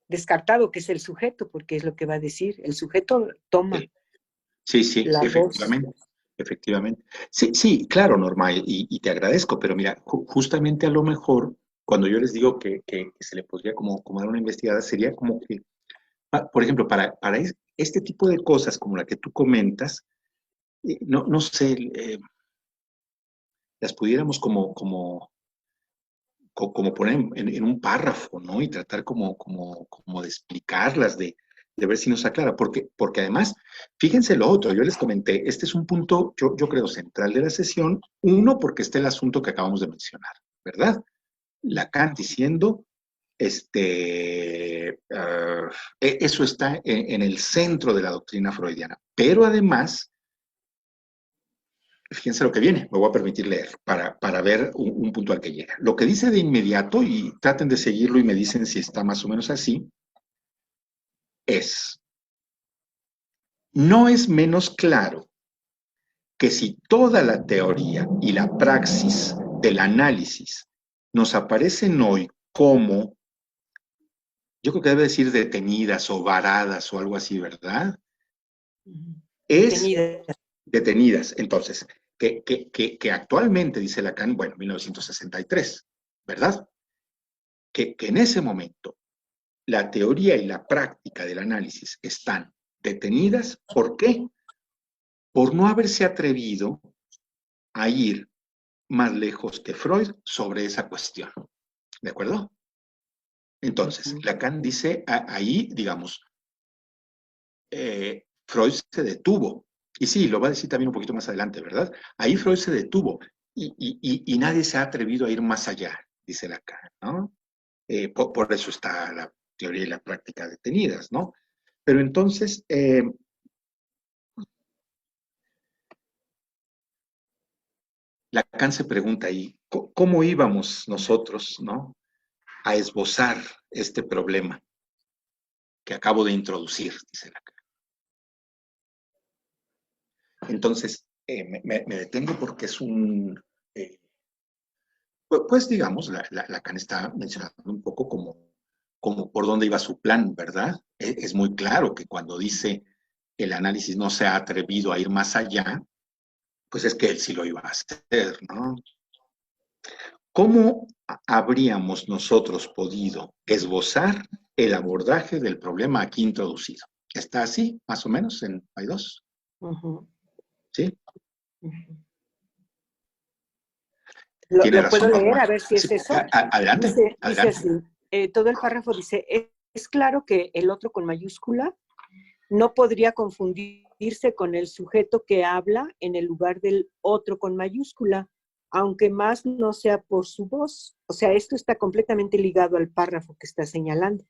descartado, que es el sujeto, porque es lo que va a decir. El sujeto toma Sí, sí, la voz. efectivamente. Efectivamente. Sí, sí, claro, Norma, y te agradezco, pero mira, justamente a lo mejor, cuando yo les digo que se le podría como dar una investigada, sería como que, por ejemplo, para este tipo de cosas como la que tú comentas, no sé, las pudiéramos como poner en un párrafo, ¿no? Y tratar como de explicarlas, de ver si nos aclara, porque además, fíjense lo otro, yo les comenté, este es un punto, yo creo, central de la sesión, uno, porque está el asunto que acabamos de mencionar, ¿verdad? Lacan diciendo, eso está en el centro de la doctrina freudiana, pero además, fíjense lo que viene, me voy a permitir leer para ver un punto al que llega. Lo que dice de inmediato, y traten de seguirlo y me dicen si está más o menos así, es, no es menos claro que si toda la teoría y la praxis del análisis nos aparecen hoy como, yo creo que debe decir detenidas o varadas o algo así, ¿verdad? Es Detenida. detenidas. Entonces, que actualmente, dice Lacan, bueno, 1963, ¿verdad? Que en ese momento la teoría y la práctica del análisis están detenidas. ¿Por qué? Por no haberse atrevido a ir más lejos que Freud sobre esa cuestión. ¿De acuerdo? Entonces, Lacan dice ahí, digamos, Freud se detuvo. Y sí, lo va a decir también un poquito más adelante, ¿verdad? Ahí Freud se detuvo y nadie se ha atrevido a ir más allá, dice Lacan, ¿no? Por eso está la teoría y la práctica detenidas, ¿no? Pero entonces, Lacan se pregunta ahí, ¿cómo íbamos nosotros, ¿no? A esbozar este problema que acabo de introducir, dice Lacan. Entonces, me detengo porque es pues digamos, Lacan está mencionando un poco como por dónde iba su plan, ¿verdad? Es muy claro que cuando dice el análisis no se ha atrevido a ir más allá, pues es que él sí lo iba a hacer, ¿no? ¿Cómo habríamos nosotros podido esbozar el abordaje del problema aquí introducido? ¿Está así, más o menos, en Paidós? ¿Sí? Tiene Lo puedo razón, leer Norma. a ver si es Sí, eso. adelante, Dice adelante. así, todo el párrafo dice, es claro que el otro con mayúscula no podría confundirse con el sujeto que habla en el lugar del otro con mayúscula, aunque más no sea por su voz. O sea, esto está completamente ligado al párrafo que está señalando.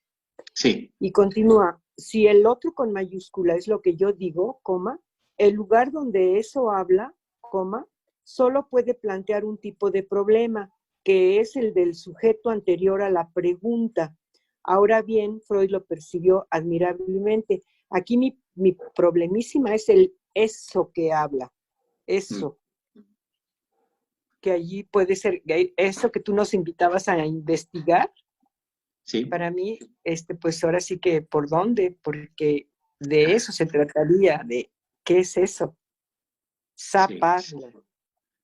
Sí. Y continúa, si el otro con mayúscula es lo que yo digo, coma, el lugar donde eso habla, coma, solo puede plantear un tipo de problema, que es el del sujeto anterior a la pregunta. Ahora bien, Freud lo percibió admirablemente. Aquí mi problemísima es el eso que habla, eso, que allí puede ser, eso que tú nos invitabas a investigar. Sí. Para mí, pues ahora sí que por dónde, porque de eso se trataría, de qué es eso, zaparlo.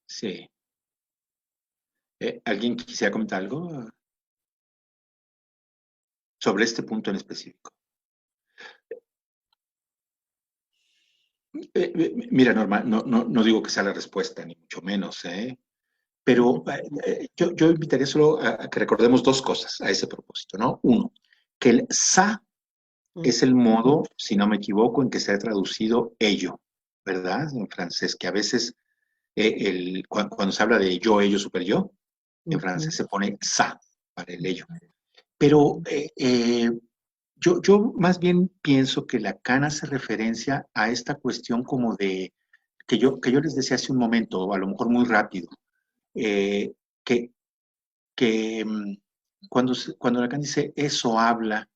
Sí. ¿Alguien quisiera comentar algo sobre este punto en específico? Mira, Norma, no digo que sea la respuesta, ni mucho menos, pero yo invitaría solo a que recordemos dos cosas a ese propósito, ¿no? Uno, que el sa es el modo, si no me equivoco, en que se ha traducido ello, ¿verdad? En francés, que a veces cuando se habla de yo, ello, super yo, en francés se pone sa para el ello. Pero yo más bien pienso que Lacan hace referencia a esta cuestión como de, que yo les decía hace un momento, a lo mejor muy rápido, eh, que, que cuando Lacan dice eso habla,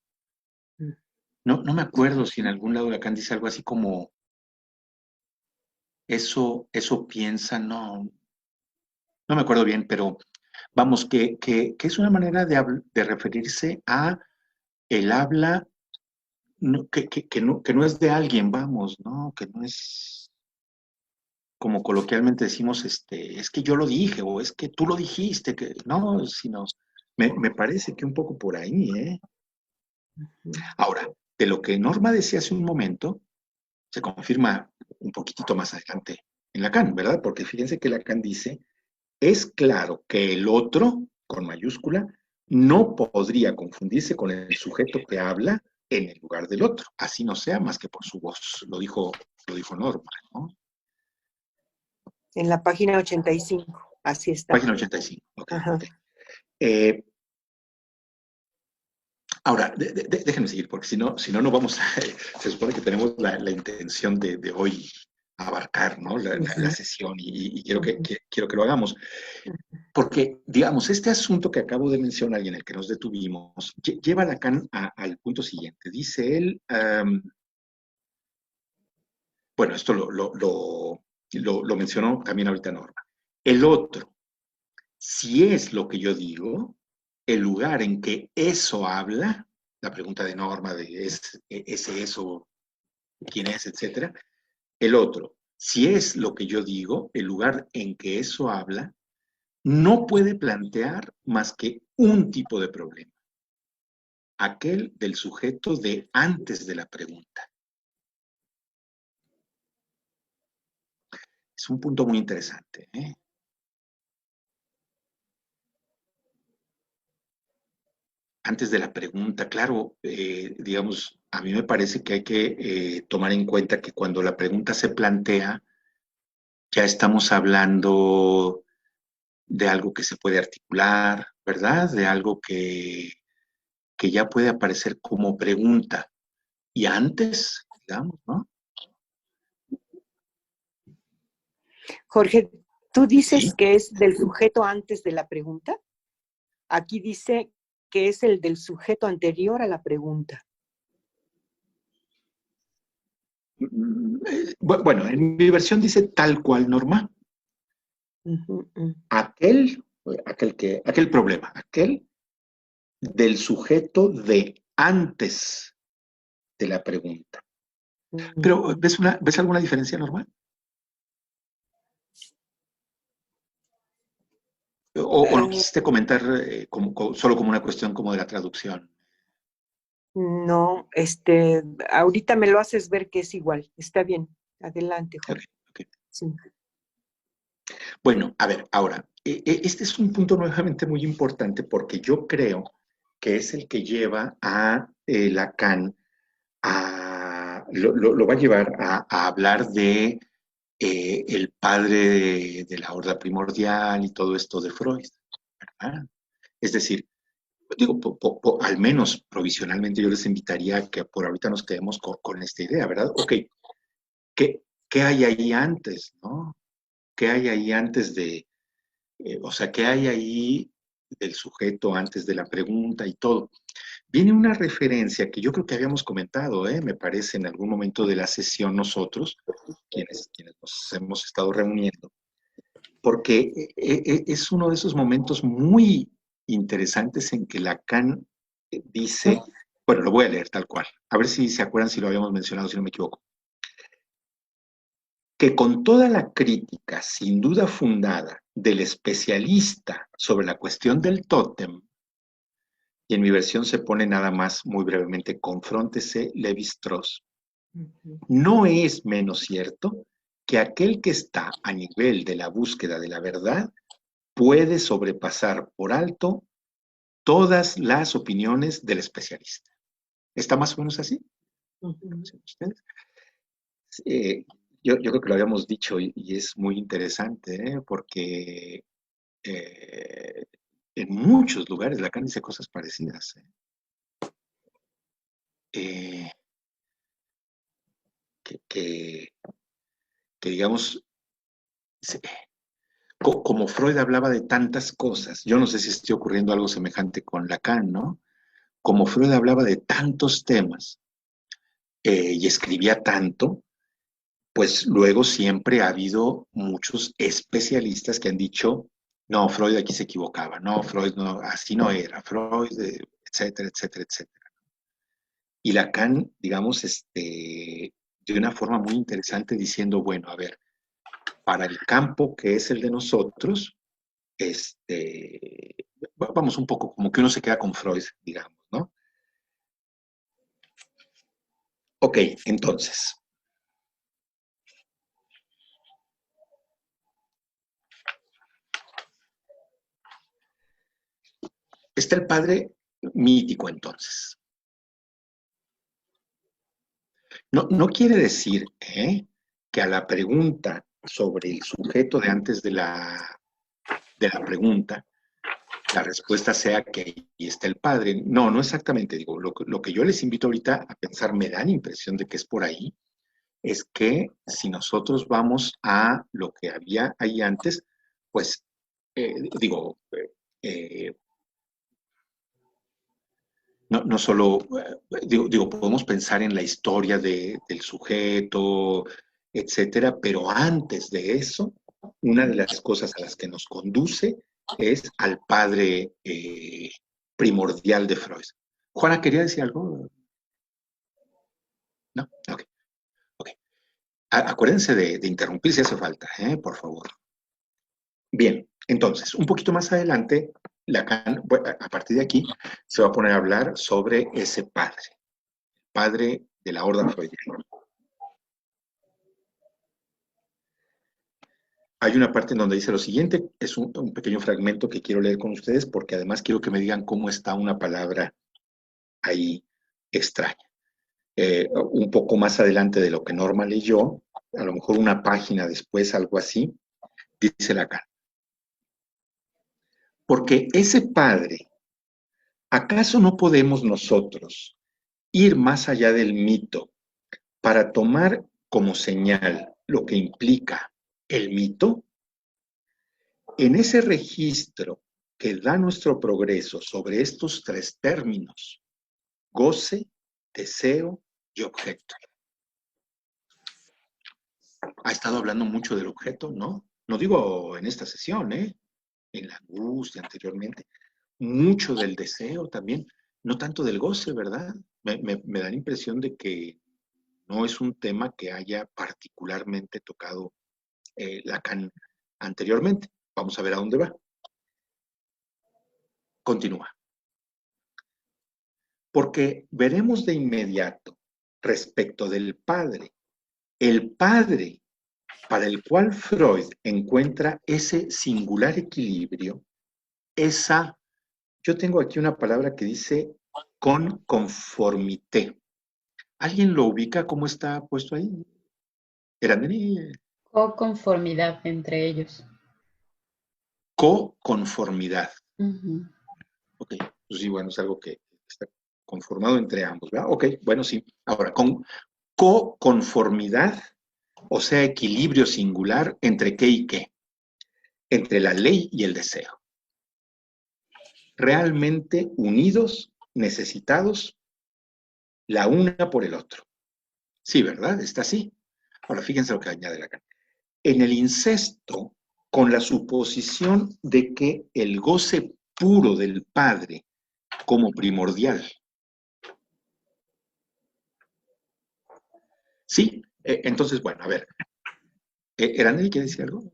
no me acuerdo si en algún lado Lacan dice algo así como eso piensa, no, no me acuerdo bien, pero vamos, que es una manera de referirse a el habla que no es de alguien, vamos, ¿no? Que no es, como coloquialmente decimos, es que yo lo dije, o es que tú lo dijiste, que no, sino, me parece que un poco por ahí, ¿eh? Ahora, de lo que Norma decía hace un momento, se confirma un poquitito más adelante en Lacan, ¿verdad? Porque fíjense que Lacan dice, es claro que el otro, con mayúscula, no podría confundirse con el sujeto que habla en el lugar del otro, así no sea más que por su voz, lo dijo Norma, ¿no? En la página 85, así está. Página 85, ok. Ajá. Ok. Ahora, déjenme seguir, porque si no, no vamos a, se supone que tenemos la intención de hoy abarcar, ¿no? La sesión y quiero que lo hagamos. Porque, digamos, este asunto que acabo de mencionar y en el que nos detuvimos, lleva a Lacan al punto siguiente. Dice él, bueno, esto lo mencionó también ahorita Norma. El otro, si es lo que yo digo, el lugar en que eso habla, la pregunta de Norma de ese eso, quién es, etcétera, el otro, si es lo que yo digo, el lugar en que eso habla, no puede plantear más que un tipo de problema, aquel del sujeto de antes de la pregunta. Es un punto muy interesante, ¿eh? Antes de la pregunta, claro, digamos, a mí me parece que hay que tomar en cuenta que cuando la pregunta se plantea, ya estamos hablando de algo que se puede articular, ¿verdad? De algo que ya puede aparecer como pregunta. Y antes, digamos, ¿no? Jorge, ¿tú Sí. dices que es del sujeto antes de la pregunta? Aquí dice que es el del sujeto anterior a la pregunta. Bueno, en mi versión dice tal cual, Norma. Aquel problema, aquel del sujeto de antes de la pregunta. Pero, ¿ves alguna diferencia, Norma? ¿O lo quisiste comentar solo como una cuestión como de la traducción? No, ahorita me lo haces ver que es igual. Está bien. Adelante, Jorge. Okay. Sí. Bueno, a ver, ahora, este es un punto nuevamente muy importante porque yo creo que es el que lleva a Lacan lo va a llevar a hablar de el padre de la horda primordial y todo esto de Freud, ¿verdad? Es decir, digo, al menos provisionalmente yo les invitaría a que por ahorita nos quedemos con esta idea, ¿verdad? Ok, ¿qué hay ahí antes, no? ¿Qué hay ahí antes o sea, qué hay ahí del sujeto antes de la pregunta y todo? Viene una referencia que yo creo que habíamos comentado, me parece, en algún momento de la sesión nosotros, quienes nos hemos estado reuniendo, porque es uno de esos momentos muy interesantes en que Lacan dice, bueno, lo voy a leer tal cual, a ver si se acuerdan si lo habíamos mencionado, si no me equivoco, que con toda la crítica, sin duda fundada, del especialista sobre la cuestión del tótem, y en mi versión se pone nada más muy brevemente, confróntese Lévi-Strauss, no es menos cierto que aquel que está a nivel de la búsqueda de la verdad puede sobrepasar por alto todas las opiniones del especialista. ¿Está más o menos así? ¿Ustedes? Yo creo que lo habíamos dicho y es muy interesante, porque en muchos lugares Lacan dice cosas parecidas. Que digamos, como Freud hablaba de tantas cosas, yo no sé si esté ocurriendo algo semejante con Lacan, ¿no? Como Freud hablaba de tantos temas y escribía tanto, pues luego siempre ha habido muchos especialistas que han dicho, No, Freud aquí se equivocaba. No, Freud no, así no era. Freud, etcétera, etcétera, etcétera. Y Lacan, digamos, de una forma muy interesante diciendo, bueno, a ver, para el campo que es el de nosotros, vamos un poco, como que uno se queda con Freud, digamos, ¿no? Ok, entonces, está el padre mítico, entonces. No quiere decir que a la pregunta sobre el sujeto de antes de la pregunta, la respuesta sea que ahí está el padre. No, no exactamente. Digo, lo que yo les invito ahorita a pensar, me da la impresión de que es por ahí, es que si nosotros vamos a lo que había ahí antes, pues, digo, no solo, podemos pensar en la historia del sujeto, etcétera, pero antes de eso, una de las cosas a las que nos conduce es al padre primordial de Freud. Juana, ¿quería decir algo? No, ok, ok. Acuérdense de interrumpir si hace falta, por favor. Bien, entonces, un poquito más adelante, Lacan, a partir de aquí, se va a poner a hablar sobre ese padre de la horda freudiana. Hay una parte en donde dice lo siguiente, es un pequeño fragmento que quiero leer con ustedes porque además quiero que me digan cómo está una palabra ahí extraña. Un poco más adelante de lo que Norma leyó, a lo mejor una página después, algo así, dice Lacan. Porque ese padre, ¿acaso no podemos nosotros ir más allá del mito para tomar como señal lo que implica el mito? En ese registro que da nuestro progreso sobre estos tres términos, goce, deseo y objeto. Ha estado hablando mucho del objeto, ¿no? No digo en esta sesión, en la angustia anteriormente. Mucho del deseo también, no tanto del goce, ¿verdad? Me da la impresión de que no es un tema que haya particularmente tocado Lacan anteriormente. Vamos a ver a dónde va. Continúa. Porque veremos de inmediato respecto del padre, el padre para el cual Freud encuentra ese singular equilibrio, yo tengo aquí una palabra que dice con conformité. ¿Alguien lo ubica cómo está puesto ahí? Co-conformidad entre ellos. Co-conformidad. Ujú. Ok, pues sí, bueno, es algo que está conformado entre ambos, ¿verdad? Ok, bueno, sí. Ahora, con co-conformidad, o sea, equilibrio singular entre qué y qué, entre la ley y el deseo. Realmente unidos, necesitados, la una por el otro. Sí, ¿verdad? Está así. Ahora, fíjense lo que añade Lacan. En el incesto, con la suposición de que el goce puro del padre como primordial. Sí, entonces, bueno, a ver. ¿Eranel quiere decir algo?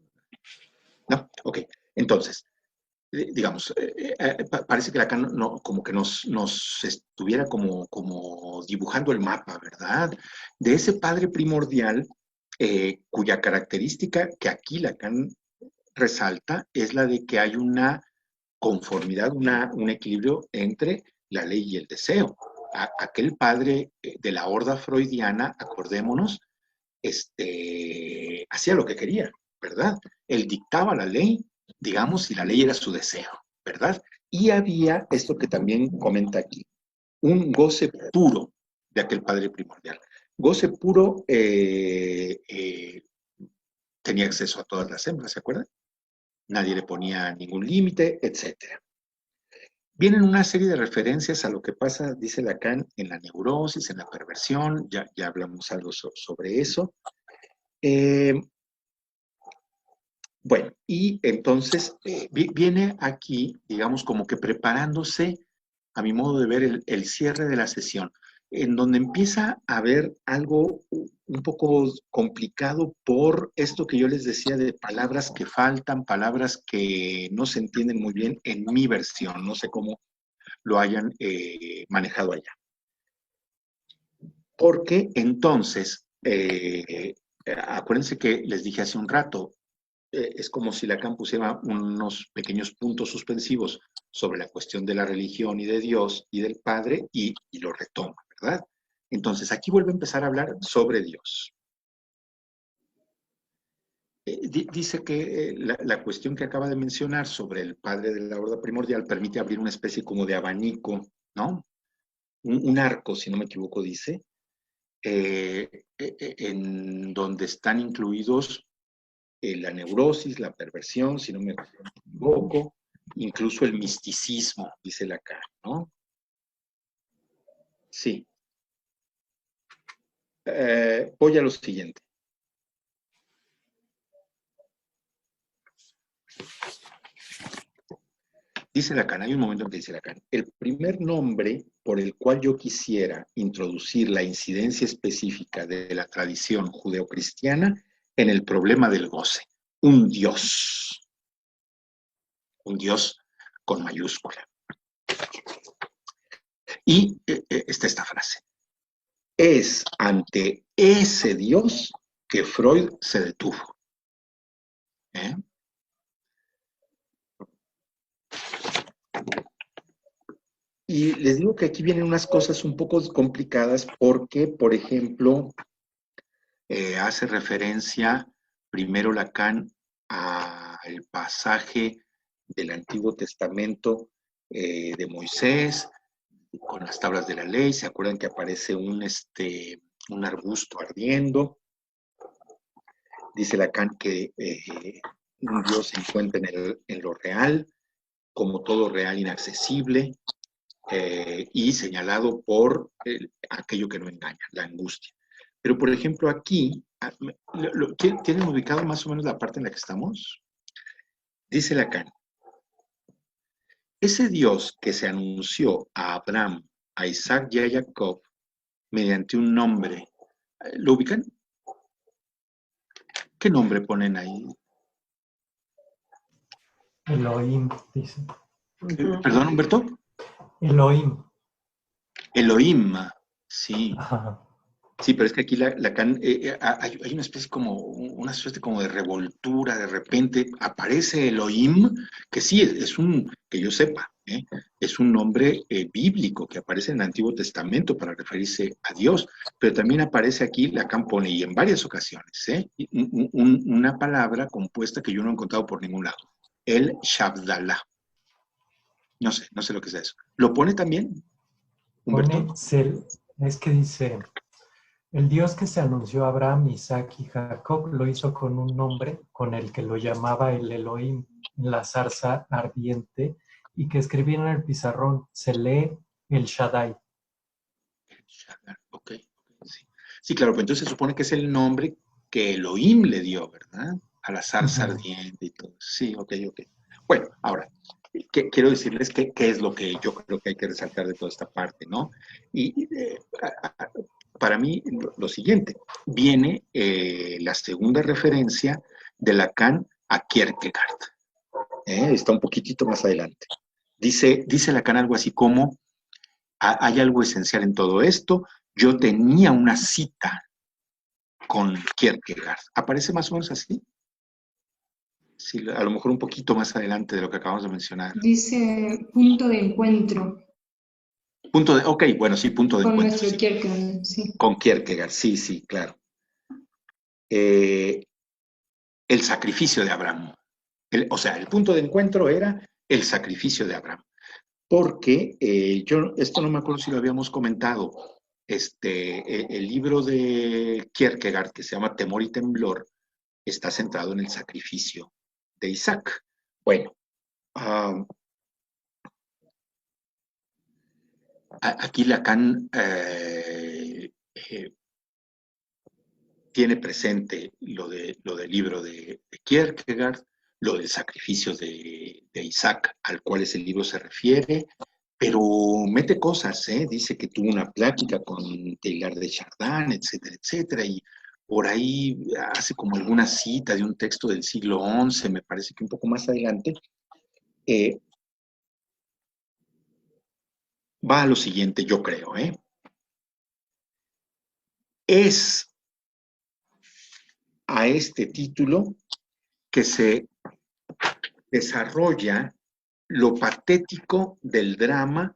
No, ok. Entonces, digamos, parece que Lacan como que nos estuviera como dibujando el mapa, ¿verdad? De ese padre primordial, cuya característica que aquí Lacan resalta es la de que hay una conformidad, un equilibrio entre la ley y el deseo. Aquel padre de la horda freudiana, acordémonos, hacía lo que quería, ¿verdad? Él dictaba la ley, digamos, y la ley era su deseo, ¿verdad? Y había esto que también comenta aquí, un goce puro de aquel padre primordial. Goce puro tenía acceso a todas las hembras, ¿se acuerdan? Nadie le ponía ningún límite, etcétera. Vienen una serie de referencias a lo que pasa, dice Lacan, en la neurosis, en la perversión, ya hablamos algo sobre eso. Bueno, y entonces viene aquí, digamos, como que preparándose, a mi modo de ver, el cierre de la sesión, en donde empieza a haber algo un poco complicado por esto que yo les decía de palabras que faltan, palabras que no se entienden muy bien en mi versión, no sé cómo lo hayan manejado allá. Porque entonces, acuérdense que les dije hace un rato, es como si Lacan pusiera unos pequeños puntos suspensivos sobre la cuestión de la religión y de Dios y del Padre y lo retoma, ¿verdad? Entonces, aquí vuelve a empezar a hablar sobre Dios. Dice que la cuestión que acaba de mencionar sobre el Padre de la Horda Primordial permite abrir una especie como de abanico, ¿no? Un arco, si no me equivoco, dice, en donde están incluidos la neurosis, la perversión, si no me equivoco, incluso el misticismo, dice Lacan, ¿no? Sí. Voy a lo siguiente. Dice Lacan, hay un momento en que dice Lacan, el primer nombre por el cual yo quisiera introducir la incidencia específica de la tradición judeocristiana en el problema del goce, un Dios con mayúscula. Y está esta frase, es ante ese Dios que Freud se detuvo. ¿Eh? Y les digo que aquí vienen unas cosas un poco complicadas porque, por ejemplo, hace referencia primero Lacan al pasaje del Antiguo Testamento de Moisés con las tablas de la ley. ¿Se acuerdan que aparece un arbusto ardiendo? Dice Lacan que un Dios se encuentra en lo real, como todo real inaccesible, y señalado por aquello que no engaña, la angustia. Pero, por ejemplo, aquí, ¿tienen ubicado más o menos la parte en la que estamos? Dice Lacan, ese Dios que se anunció a Abraham, a Isaac y a Jacob mediante un nombre, ¿lo ubican? ¿Qué nombre ponen ahí? Elohim, dice. ¿Perdón, Humberto? Elohim. Elohim, sí. Ajá. Sí, pero es que aquí Lacan, hay una especie como de revoltura, de repente aparece Elohim, que sí, que yo sepa, es un nombre bíblico que aparece en el Antiguo Testamento para referirse a Dios, pero también aparece aquí, Lacan pone, y en varias ocasiones, una palabra compuesta que yo no he encontrado por ningún lado, el Shabdalah. No sé lo que es eso. ¿Lo pone también, Humberto? Es que dice, el Dios que se anunció a Abraham, Isaac y Jacob lo hizo con un nombre con el que lo llamaba el Elohim en la zarza ardiente y que escribía en el pizarrón, se lee el Shaddai. Ok, sí. Sí, claro, pues entonces se supone que es el nombre que Elohim le dio, ¿verdad? A la zarza ardiente y todo. Sí, ok. Bueno, ahora, quiero decirles qué es lo que yo creo que hay que resaltar de toda esta parte, ¿no? Y para mí, lo siguiente, viene la segunda referencia de Lacan a Kierkegaard. Está un poquitito más adelante. Dice Lacan algo así como, hay algo esencial en todo esto, yo tenía una cita con Kierkegaard. ¿Aparece más o menos así? Sí, a lo mejor un poquito más adelante de lo que acabamos de mencionar. Dice punto de encuentro. Ok, bueno, sí, punto de con encuentro. Nuestro Sí. Kierkegaard, sí. Con Kierkegaard, sí, claro. El sacrificio de Abraham. El punto de encuentro era el sacrificio de Abraham. Porque esto no me acuerdo si lo habíamos comentado, el libro de Kierkegaard, que se llama Temor y Temblor, está centrado en el sacrificio de Isaac. Bueno, aquí Lacan tiene presente lo del libro de Kierkegaard, lo del sacrificio de Isaac, al cual ese libro se refiere, pero mete cosas, ¿eh? Dice que tuvo una plática con Teilhard de Chardin, etcétera, etcétera, y por ahí hace como alguna cita de un texto del siglo XI, me parece que un poco más adelante, va a lo siguiente, yo creo, ¿eh? Es a este título que se desarrolla lo patético del drama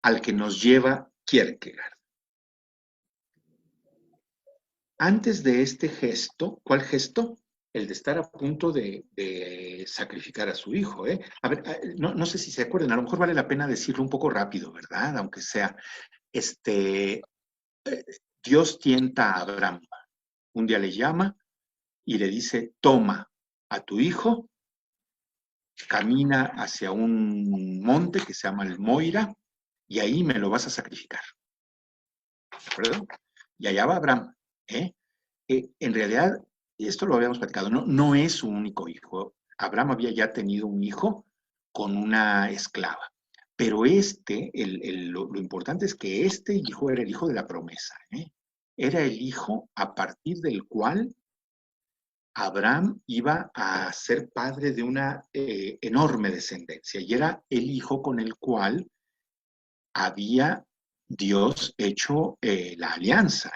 al que nos lleva Kierkegaard. Antes de este gesto, ¿cuál gesto? El de estar a punto de sacrificar a su hijo. ¿Eh? A ver, no sé si se acuerdan, a lo mejor vale la pena decirlo un poco rápido, ¿verdad? Aunque sea, Dios tienta a Abraham. Un día le llama y le dice, toma a tu hijo, camina hacia un monte que se llama el Moira, y ahí me lo vas a sacrificar. ¿De acuerdo? Y allá va Abraham. En realidad, esto lo habíamos platicado, no es su único hijo. Abraham había ya tenido un hijo con una esclava. Pero lo importante es que este hijo era el hijo de la promesa. Era el hijo a partir del cual Abraham iba a ser padre de una enorme descendencia y era el hijo con el cual había Dios hecho la alianza,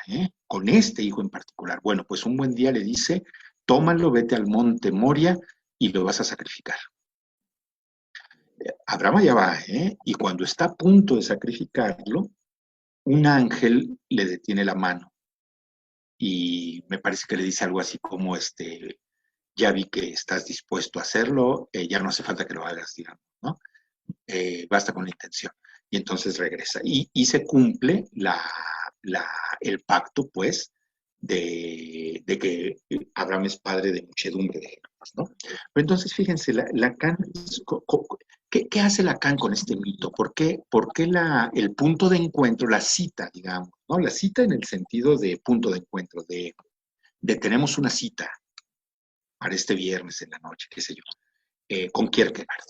con este hijo en particular. Bueno, pues un buen día le dice, tómalo, vete al monte Moria y lo vas a sacrificar. Abraham allá va, y cuando está a punto de sacrificarlo, un ángel le detiene la mano y me parece que le dice algo así como, ya vi que estás dispuesto a hacerlo, ya no hace falta que lo hagas, digamos, ¿no? Basta con la intención. Y entonces regresa. Y se cumple el pacto, pues, de que Abraham es padre de muchedumbre de gentes, ¿no? Pero entonces, fíjense, Lacan, ¿qué hace Lacan con este mito? ¿Por qué el punto de encuentro, la cita, digamos, ¿no? La cita en el sentido de punto de encuentro, de tenemos una cita para este viernes en la noche, qué sé yo, con Kierkegaard.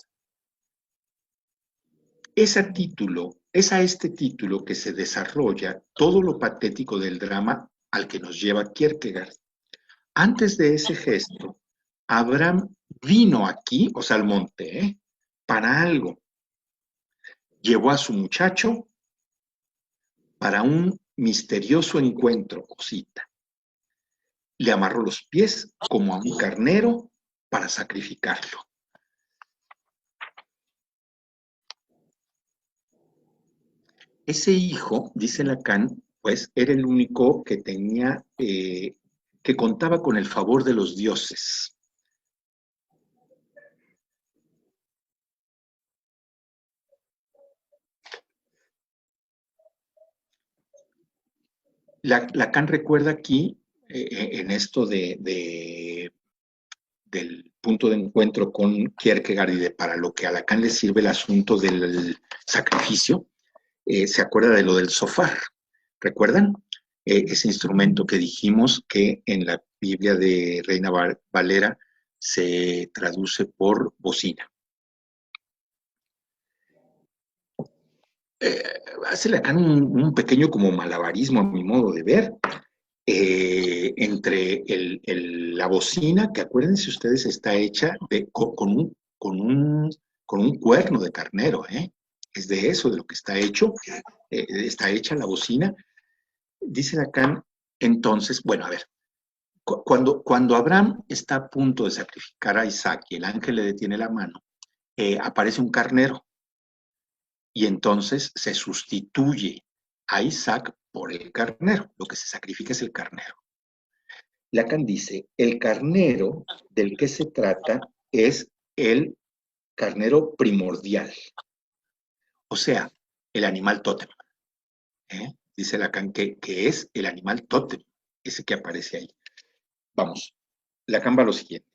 Es a este título que se desarrolla todo lo patético del drama al que nos lleva Kierkegaard. Antes de ese gesto, Abraham vino aquí, o sea, al monte, para algo. Llevó a su muchacho para un misterioso encuentro o cita. Le amarró los pies como a un carnero para sacrificarlo. Ese hijo, dice Lacan, pues era el único que tenía, que contaba con el favor de los dioses. Lacan recuerda aquí, en esto del punto de encuentro con Kierkegaard y para lo que a Lacan le sirve el asunto del sacrificio, se acuerda de lo del sofar. ¿Recuerdan? Ese instrumento que dijimos que en la Biblia de Reina Valera se traduce por bocina. Hace Lacan un pequeño como malabarismo a mi modo de ver, entre la bocina, que acuérdense ustedes está hecha con un cuerno de carnero, es de eso de lo que está hecha la bocina. Dice Lacan, entonces, bueno, a ver, cuando Abraham está a punto de sacrificar a Isaac y el ángel le detiene la mano, aparece un carnero y entonces se sustituye a Isaac por el carnero. Lo que se sacrifica es el carnero. Lacan dice, el carnero del que se trata es el carnero primordial, o sea, el animal tótem. Dice Lacan que es el animal tótem, ese que aparece ahí. Vamos, Lacan va a lo siguiente.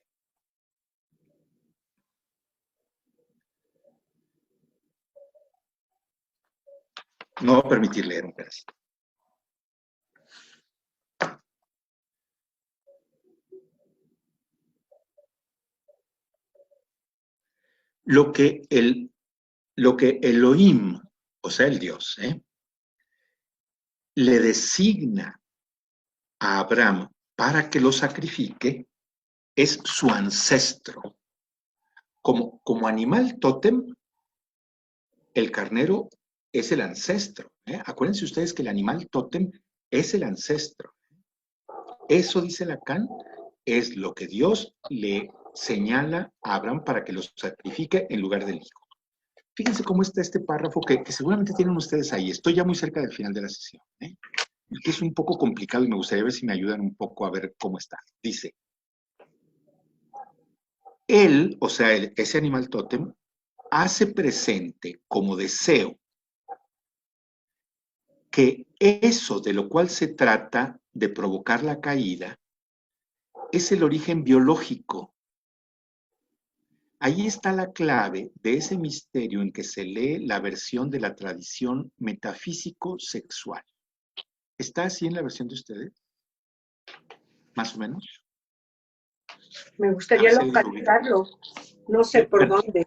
No va a permitir leer un pedacito. Lo que Elohim, o sea, el Dios, le designa a Abraham para que lo sacrifique, es su ancestro. Como animal tótem, el carnero es el ancestro. Acuérdense ustedes que el animal tótem es el ancestro. Eso, dice Lacan, es lo que Dios le señala a Abraham para que lo sacrifique en lugar del hijo. Fíjense cómo está este párrafo que seguramente tienen ustedes ahí. Estoy ya muy cerca del final de la sesión. Y que es un poco complicado y me gustaría ver si me ayudan un poco a ver cómo está. Dice, él, o sea, ese animal tótem, hace presente como deseo que eso de lo cual se trata de provocar la caída es el origen biológico. Ahí está la clave de ese misterio en que se lee la versión de la tradición metafísico-sexual. ¿Está así en la versión de ustedes? ¿Más o menos? Me gustaría localizarlo. No sé por dónde.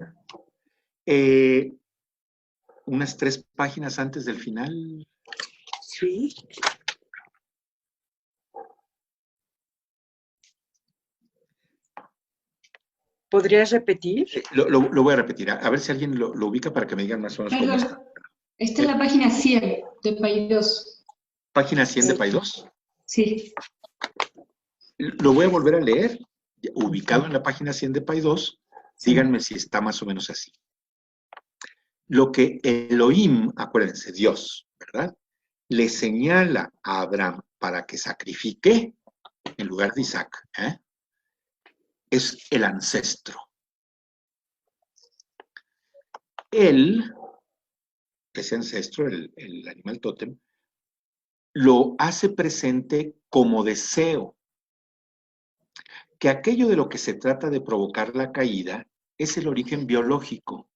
Unas 3 páginas antes del final. Sí. ¿Podrías repetir? Lo voy a repetir, a ver si alguien lo ubica para que me digan más o menos cómo está. Está en la página 100 de Paidós. ¿Página 100 de Paidós? Sí. Lo voy a volver a leer, ubicado en la página 100 de Paidós. Sí. Díganme si está más o menos así. Lo que Elohim, acuérdense, Dios, ¿verdad? Le señala a Abraham para que sacrifique en lugar de Isaac, es el ancestro. Él, ese ancestro, el animal tótem, lo hace presente como deseo, que aquello de lo que se trata de provocar la caída es el origen biológico.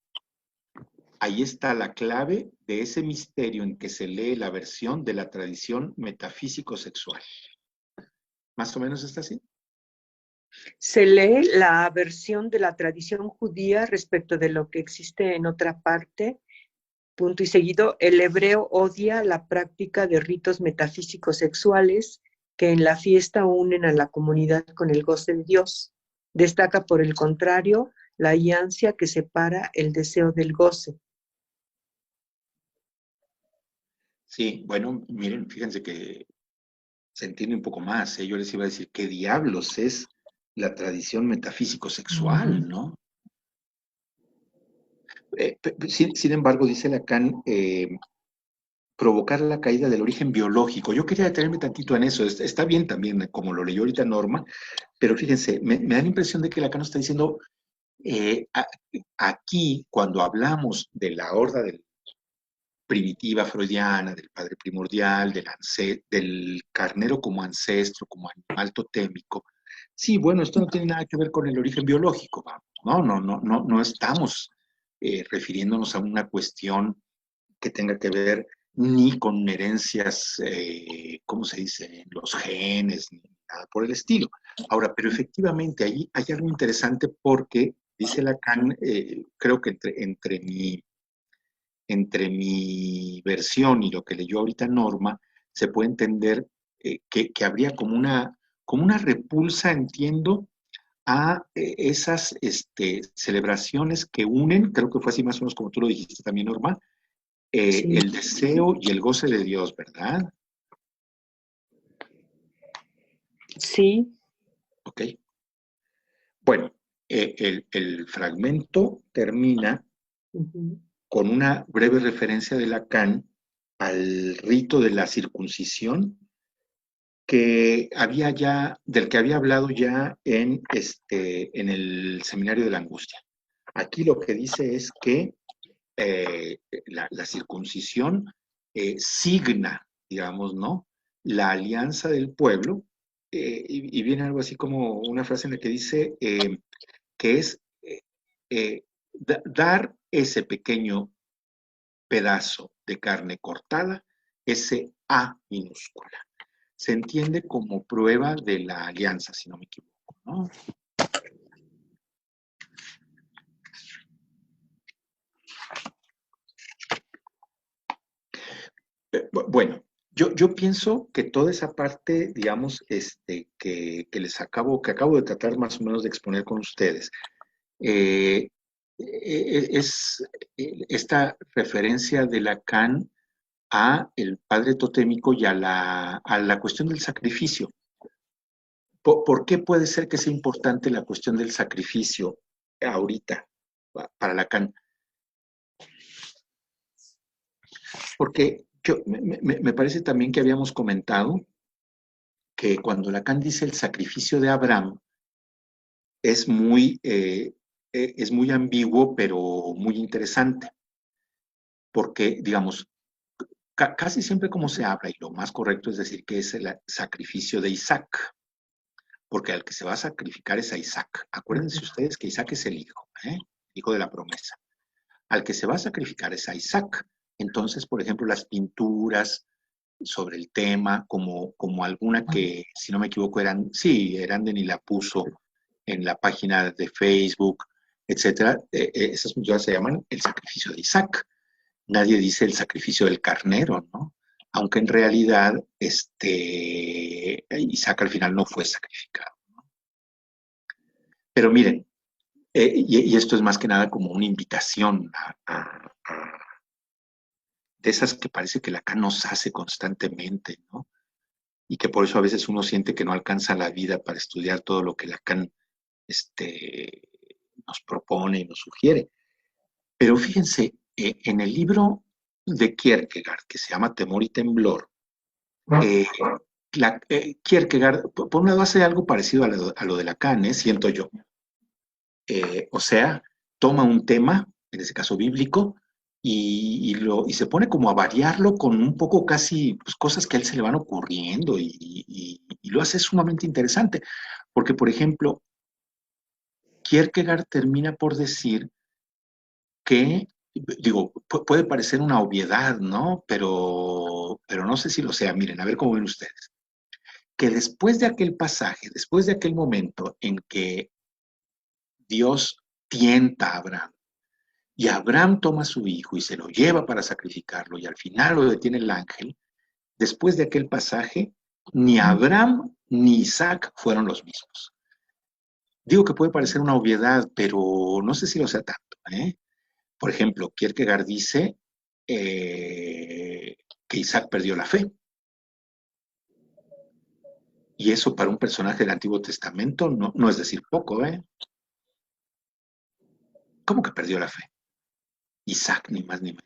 Ahí está la clave de ese misterio en que se lee la versión de la tradición metafísico-sexual. ¿Más o menos está así? Se lee la versión de la tradición judía respecto de lo que existe en otra parte. Punto y seguido, el hebreo odia la práctica de ritos metafísicos sexuales que en la fiesta unen a la comunidad con el goce de Dios. Destaca, por el contrario, la ansia que separa el deseo del goce. Sí, bueno, miren, fíjense que se entiende un poco más. Yo les iba a decir, ¿qué diablos es la tradición metafísico-sexual, no? Sin embargo, dice Lacan, provocar la caída del origen biológico. Yo quería detenerme tantito en eso. Está bien también, como lo leyó ahorita Norma, pero fíjense, me da la impresión de que Lacan nos está diciendo, aquí, cuando hablamos de la horda primitiva freudiana, del padre primordial, del carnero como ancestro, como animal totémico, sí, bueno, esto no tiene nada que ver con el origen biológico, vamos. No estamos refiriéndonos a una cuestión que tenga que ver ni con herencias, ¿cómo se dice?, los genes, ni nada por el estilo. Ahora, pero efectivamente ahí hay algo interesante porque, dice Lacan, creo que entre mi versión y lo que leyó ahorita Norma, se puede entender que habría como una repulsa, entiendo, a esas celebraciones que unen, creo que fue así más o menos como tú lo dijiste también, Norma, Sí. el deseo y el goce de Dios, ¿verdad? Sí. Ok. Bueno, el fragmento termina con una breve referencia de Lacan al rito de la circuncisión del que había hablado ya en el Seminario de la Angustia. Aquí lo que dice es que la circuncisión signa, digamos, ¿no?, la alianza del pueblo, y viene algo así como una frase en la que dice que es dar ese pequeño pedazo de carne cortada, ese A minúscula. Se entiende como prueba de la alianza, si no me equivoco, ¿no? Bueno, yo pienso que toda esa parte, digamos, que acabo de tratar más o menos de exponer con ustedes, eh, es esta referencia de Lacan a el padre totémico y a la cuestión del sacrificio. ¿Por qué puede ser que sea importante la cuestión del sacrificio ahorita para Lacan? Porque me parece también que habíamos comentado que cuando Lacan dice el sacrificio de Abraham es es muy ambiguo, pero muy interesante, porque, digamos, casi siempre como se habla, y lo más correcto es decir que es el sacrificio de Isaac, porque al que se va a sacrificar es a Isaac. Acuérdense ustedes que Isaac es el hijo de la promesa. Al que se va a sacrificar es a Isaac. Entonces, por ejemplo, las pinturas sobre el tema, como alguna que, si no me equivoco, Eranden la puso en la página de Facebook, etcétera, esas pinturas se llaman el sacrificio de Isaac. Nadie dice el sacrificio del carnero, ¿no? Aunque en realidad Isaac al final no fue sacrificado. Pero miren, y esto es más que nada como una invitación de esas que parece que Lacan nos hace constantemente, ¿no? Y que por eso a veces uno siente que no alcanza la vida para estudiar todo lo que Lacan nos propone y nos sugiere. Pero fíjense, en el libro de Kierkegaard, que se llama Temor y Temblor, Kierkegaard, por un lado, hace algo parecido a lo de Lacan, siento yo. O sea, toma un tema, en ese caso bíblico, y se pone como a variarlo con un poco casi pues, cosas que a él se le van ocurriendo y lo hace sumamente interesante. Porque, por ejemplo, Kierkegaard termina por decir que, digo, puede parecer una obviedad, ¿no? Pero no sé si lo sea. Miren, a ver cómo ven ustedes. Que después de aquel pasaje, después de aquel momento en que Dios tienta a Abraham, y Abraham toma a su hijo y se lo lleva para sacrificarlo, y al final lo detiene el ángel, después de aquel pasaje, ni Abraham ni Isaac fueron los mismos. Digo que puede parecer una obviedad, pero no sé si lo sea tanto, ¿eh? Por ejemplo, Kierkegaard dice que Isaac perdió la fe. Y eso para un personaje del Antiguo Testamento no es decir poco, ¿eh? ¿Cómo que perdió la fe? Isaac, ni más ni menos.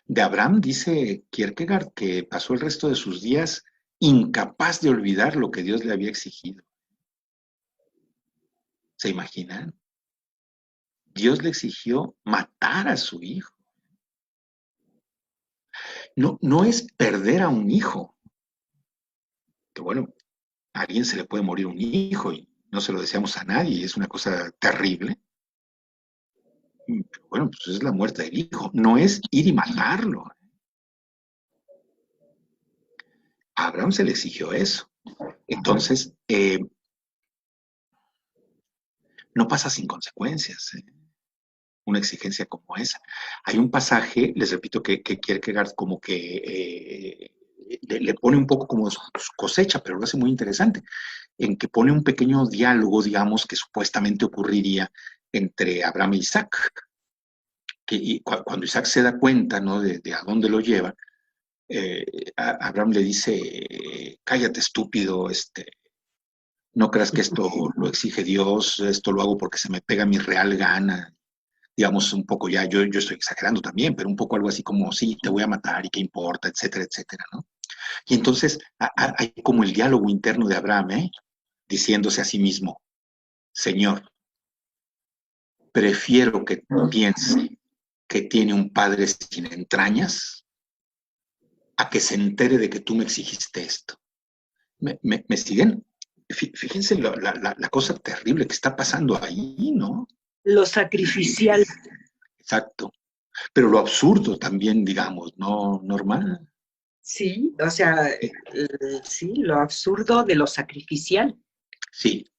De Abraham dice Kierkegaard que pasó el resto de sus días incapaz de olvidar lo que Dios le había exigido. ¿Se imaginan? Dios le exigió matar a su hijo. No es perder a un hijo. Que bueno, a alguien se le puede morir un hijo y no se lo deseamos a nadie, es una cosa terrible. Pero bueno, pues es la muerte del hijo. No es ir y matarlo. A Abraham se le exigió eso. Entonces, no pasa sin consecuencias, una exigencia como esa. Hay un pasaje, les repito, que Kierkegaard como que le pone un poco como su cosecha, pero lo hace muy interesante, en que pone un pequeño diálogo, digamos, que supuestamente ocurriría entre Abraham e Isaac, cuando Isaac se da cuenta, ¿no?, de a dónde lo lleva, Abraham le dice, cállate estúpido, no creas que esto lo exige Dios, esto lo hago porque se me pega mi real gana. Digamos, un poco ya, yo estoy exagerando también, pero un poco algo así como, sí, te voy a matar y qué importa, etcétera, etcétera, ¿no? Y entonces hay como el diálogo interno de Abraham, diciéndose a sí mismo, Señor, prefiero que piense que tiene un padre sin entrañas a que se entere de que tú me exigiste esto. ¿Me siguen? Fíjense la cosa terrible que está pasando ahí, ¿no? Lo sacrificial. Exacto. Pero lo absurdo también, digamos, ¿no, Norma? Sí, o sea, sí, lo absurdo de lo sacrificial. Sí,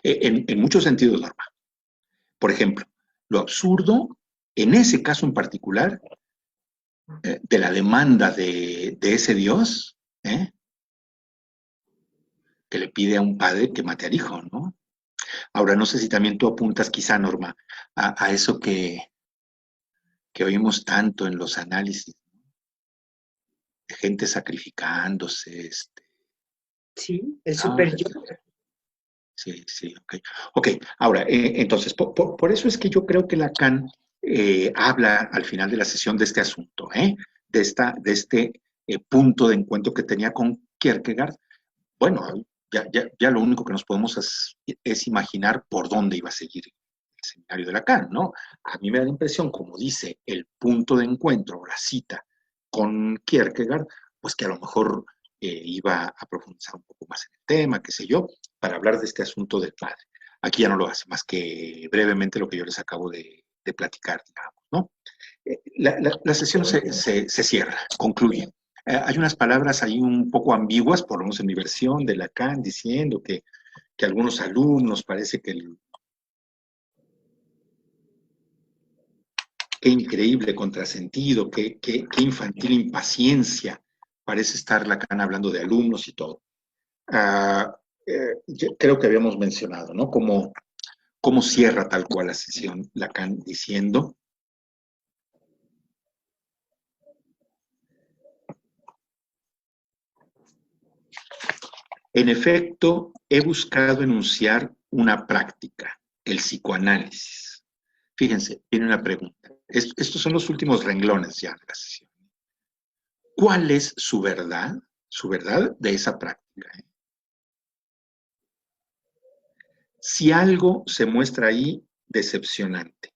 en muchos sentidos, Norma. Por ejemplo, lo absurdo, en ese caso en particular, de la demanda de ese Dios, que le pide a un padre que mate al hijo, ¿no? Ahora, no sé si también tú apuntas quizá, Norma, a eso que oímos tanto en los análisis, de gente sacrificándose, Sí, el ah, super yo. sí, sí, ok. Ok, ahora, entonces, por eso es que yo creo que Lacan habla al final de la sesión de este asunto, de este punto de encuentro que tenía con Kierkegaard. Bueno, ya lo único que nos podemos es imaginar por dónde iba a seguir el seminario de Lacan, ¿no? A mí me da la impresión, como dice el punto de encuentro o la cita con Kierkegaard, pues que a lo mejor iba a profundizar un poco más en el tema, qué sé yo, para hablar de este asunto del padre. Aquí ya no lo hace, más que brevemente lo que yo les acabo de platicar, digamos, ¿no? La sesión se cierra, concluye. Hay unas palabras ahí un poco ambiguas, por lo menos en mi versión de Lacan, diciendo que algunos alumnos parece que qué increíble contrasentido, qué infantil impaciencia parece estar Lacan hablando de alumnos y todo. Creo que habíamos mencionado, ¿no? Cómo cierra tal cual la sesión Lacan diciendo: en efecto, he buscado enunciar una práctica, el psicoanálisis. Fíjense, viene una pregunta. Estos son los últimos renglones ya de la sesión. ¿Cuál es su verdad? Su verdad de esa práctica. Si algo se muestra ahí decepcionante,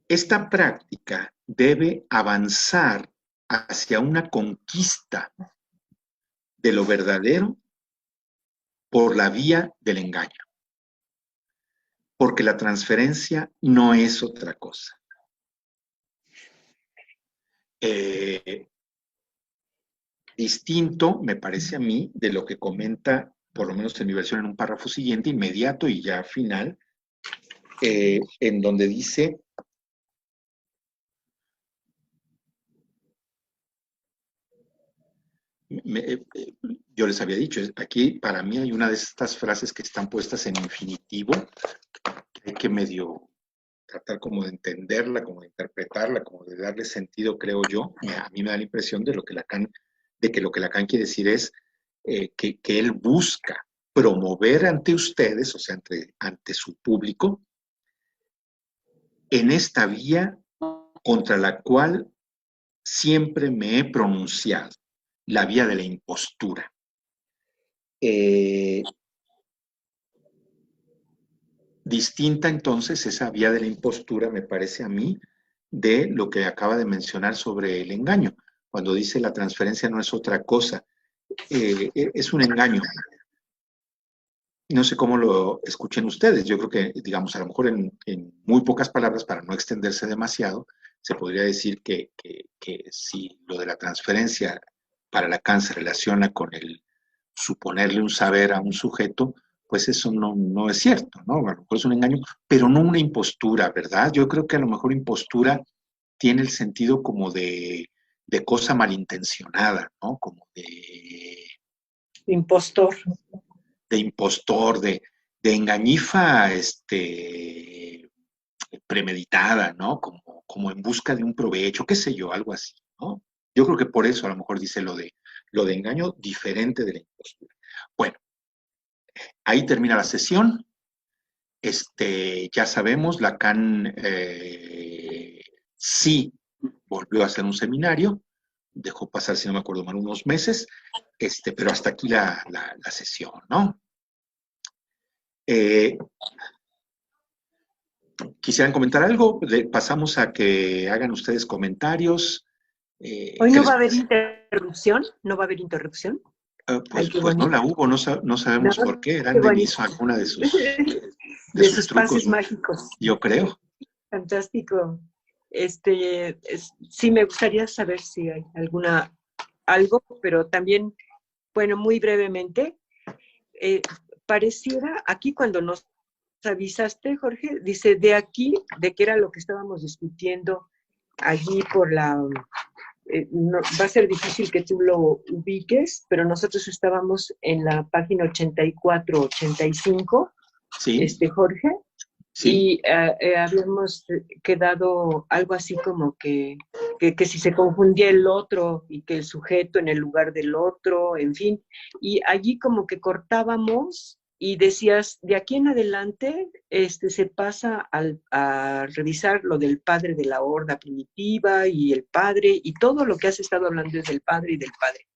esta práctica debe avanzar hacia una conquista de lo verdadero por la vía del engaño, porque la transferencia no es otra cosa. Distinto, me parece a mí, de lo que comenta, por lo menos en mi versión, en un párrafo siguiente, inmediato y ya final, en donde dice: yo les había dicho, aquí para mí hay una de estas frases que están puestas en infinitivo, que hay que medio tratar como de entenderla, como de interpretarla, como de darle sentido, creo yo. A mí me da la impresión de que lo que Lacan quiere decir es que él busca promover ante ustedes, o sea, ante su público, en esta vía contra la cual siempre me he pronunciado, la vía de la impostura. Distinta entonces esa vía de la impostura, me parece a mí, de lo que acaba de mencionar sobre el engaño, cuando dice la transferencia no es otra cosa, es un engaño. No sé cómo lo escuchen ustedes, yo creo que, digamos, a lo mejor en muy pocas palabras, para no extenderse demasiado, se podría decir que si lo de la transferencia para Lacan se relaciona con el suponerle un saber a un sujeto, pues eso no es cierto, ¿no? A lo mejor es un engaño, pero no una impostura, ¿verdad? Yo creo que a lo mejor impostura tiene el sentido como de cosa malintencionada, ¿no? Como Impostor. de impostor, de engañifa premeditada, ¿no? Como en busca de un provecho, qué sé yo, algo así, ¿no? Yo creo que por eso a lo mejor dice lo de engaño diferente de la impostura. Bueno, ahí termina la sesión. Ya sabemos, Lacan sí volvió a hacer un seminario, dejó pasar, si no me acuerdo mal, unos meses, pero hasta aquí la sesión, ¿no? ¿Quisieran comentar algo? Pasamos a que hagan ustedes comentarios. Hoy ¿Qué no les va a haber parece? interrupción, no va a haber interrupción. Ay, qué Pues no bonito. la hubo, no sabemos No, por qué. qué Eranden bonito. hizo alguna de De sus sus trucos, pases mágicos. yo creo. Fantástico. Sí me gustaría saber si hay algo, pero también, bueno, muy brevemente, pareciera aquí cuando nos avisaste, Jorge, dice de aquí, de que era lo que estábamos discutiendo allí por la... va a ser difícil que tú lo ubiques, pero nosotros estábamos en la página 84, 85, Sí, Jorge, sí, y habíamos quedado algo así como que si se confundía el otro y que el sujeto en el lugar del otro, en fin, y allí como que cortábamos y decías, de aquí en adelante se pasa a revisar lo del padre de la horda primitiva y el padre, y todo lo que has estado hablando es del padre y del padre.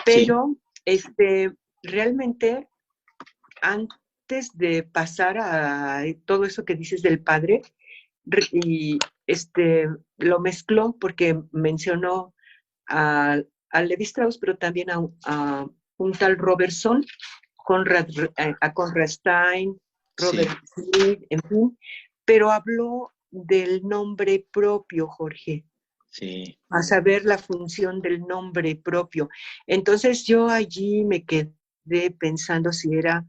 sí, Pero realmente antes de pasar a todo eso que dices del padre, y lo mezcló porque mencionó a Levi Strauss, pero también a un tal Robertson, a Conrad Stein, sí, Robert Smith, en fin, pero habló del nombre propio, Jorge, sí, a saber la función del nombre propio. Entonces yo allí me quedé pensando si era,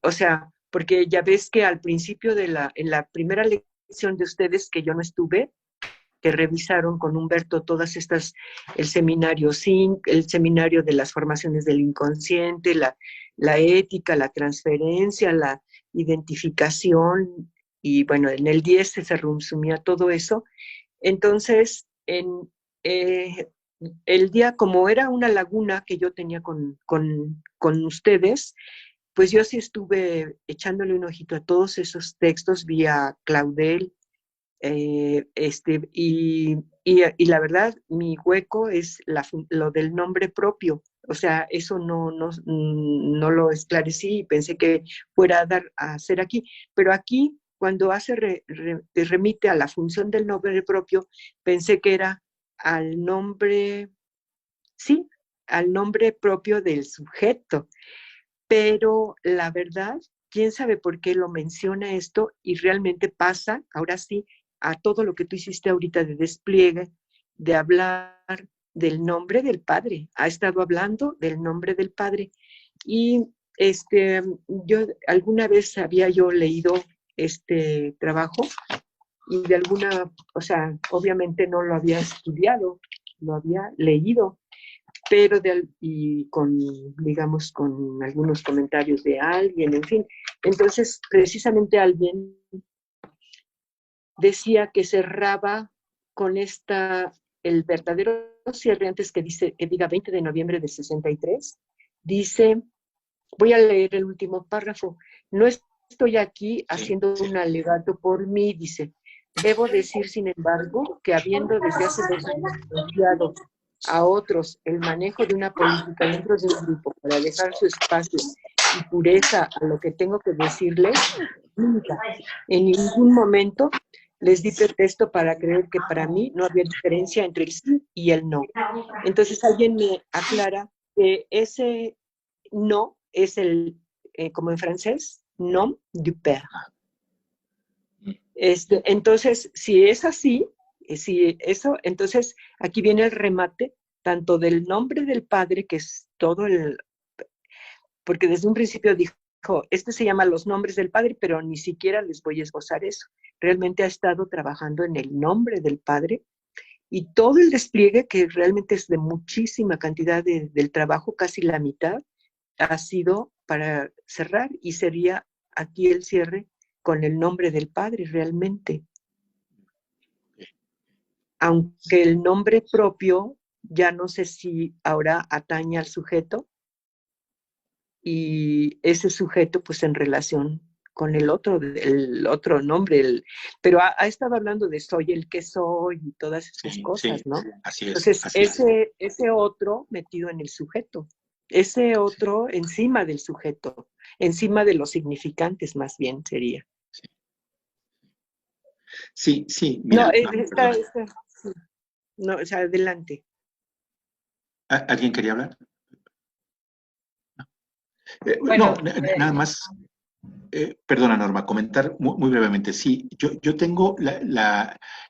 o sea, porque ya ves que al principio en la primera lección de ustedes que yo no estuve, que revisaron con Humberto todas estas, el seminario el seminario de las formaciones del inconsciente, la ética, la transferencia, la identificación, y bueno, en el 10 se resumía todo eso. Entonces, eh, el día, como era una laguna que yo tenía con ustedes, pues yo sí estuve echándole un ojito a todos esos textos vía Claudel, y la verdad, mi hueco es lo del nombre propio. O sea, eso no lo esclarecí y pensé que fuera a hacer aquí. Pero aquí, cuando te remite a la función del nombre propio, pensé que era al nombre, sí, al nombre propio del sujeto. Pero la verdad, quién sabe por qué lo menciona esto y realmente pasa, ahora sí, a todo lo que tú hiciste ahorita de despliegue, de hablar del nombre del Padre. Ha estado hablando del nombre del Padre. Y yo alguna vez había yo leído este trabajo y de alguna, o sea, obviamente no lo había estudiado, lo había leído, pero y con, digamos, con algunos comentarios de alguien, en fin. Entonces, precisamente alguien decía que cerraba con el verdadero cierre antes que diga 20 de noviembre de 63, dice, voy a leer el último párrafo, no estoy aquí haciendo un alegato por mí, dice, debo decir, sin embargo, que habiendo desde hace 2 años confiado a otros el manejo de una política dentro de un grupo para dejar su espacio y pureza a lo que tengo que decirles, nunca, en ningún momento les di pretexto para creer que para mí no había diferencia entre el sí y el no. Entonces alguien me aclara que ese no es como en francés, nom du père. Entonces, si es así, si eso, entonces aquí viene el remate tanto del nombre del Padre, que es todo porque desde un principio dijo, se llama los nombres del Padre, pero ni siquiera les voy a esbozar eso. Realmente ha estado trabajando en el nombre del Padre y todo el despliegue, que realmente es de muchísima cantidad del trabajo, casi la mitad, ha sido para cerrar y sería aquí el cierre con el nombre del Padre realmente. Aunque el nombre propio ya no sé si ahora atañe al sujeto y ese sujeto pues en relación con el otro nombre, pero ha estado hablando de soy el que soy y todas esas sí, cosas, sí, ¿no? así es, Entonces, así es. ese otro metido en el sujeto, ese otro encima del sujeto, encima de los significantes más bien sería. Sí, sí, No, mira, sí. No, o sea, adelante. ¿Alguien quería hablar? Bueno, Nada más, perdona Norma, comentar muy brevemente. Sí, yo tengo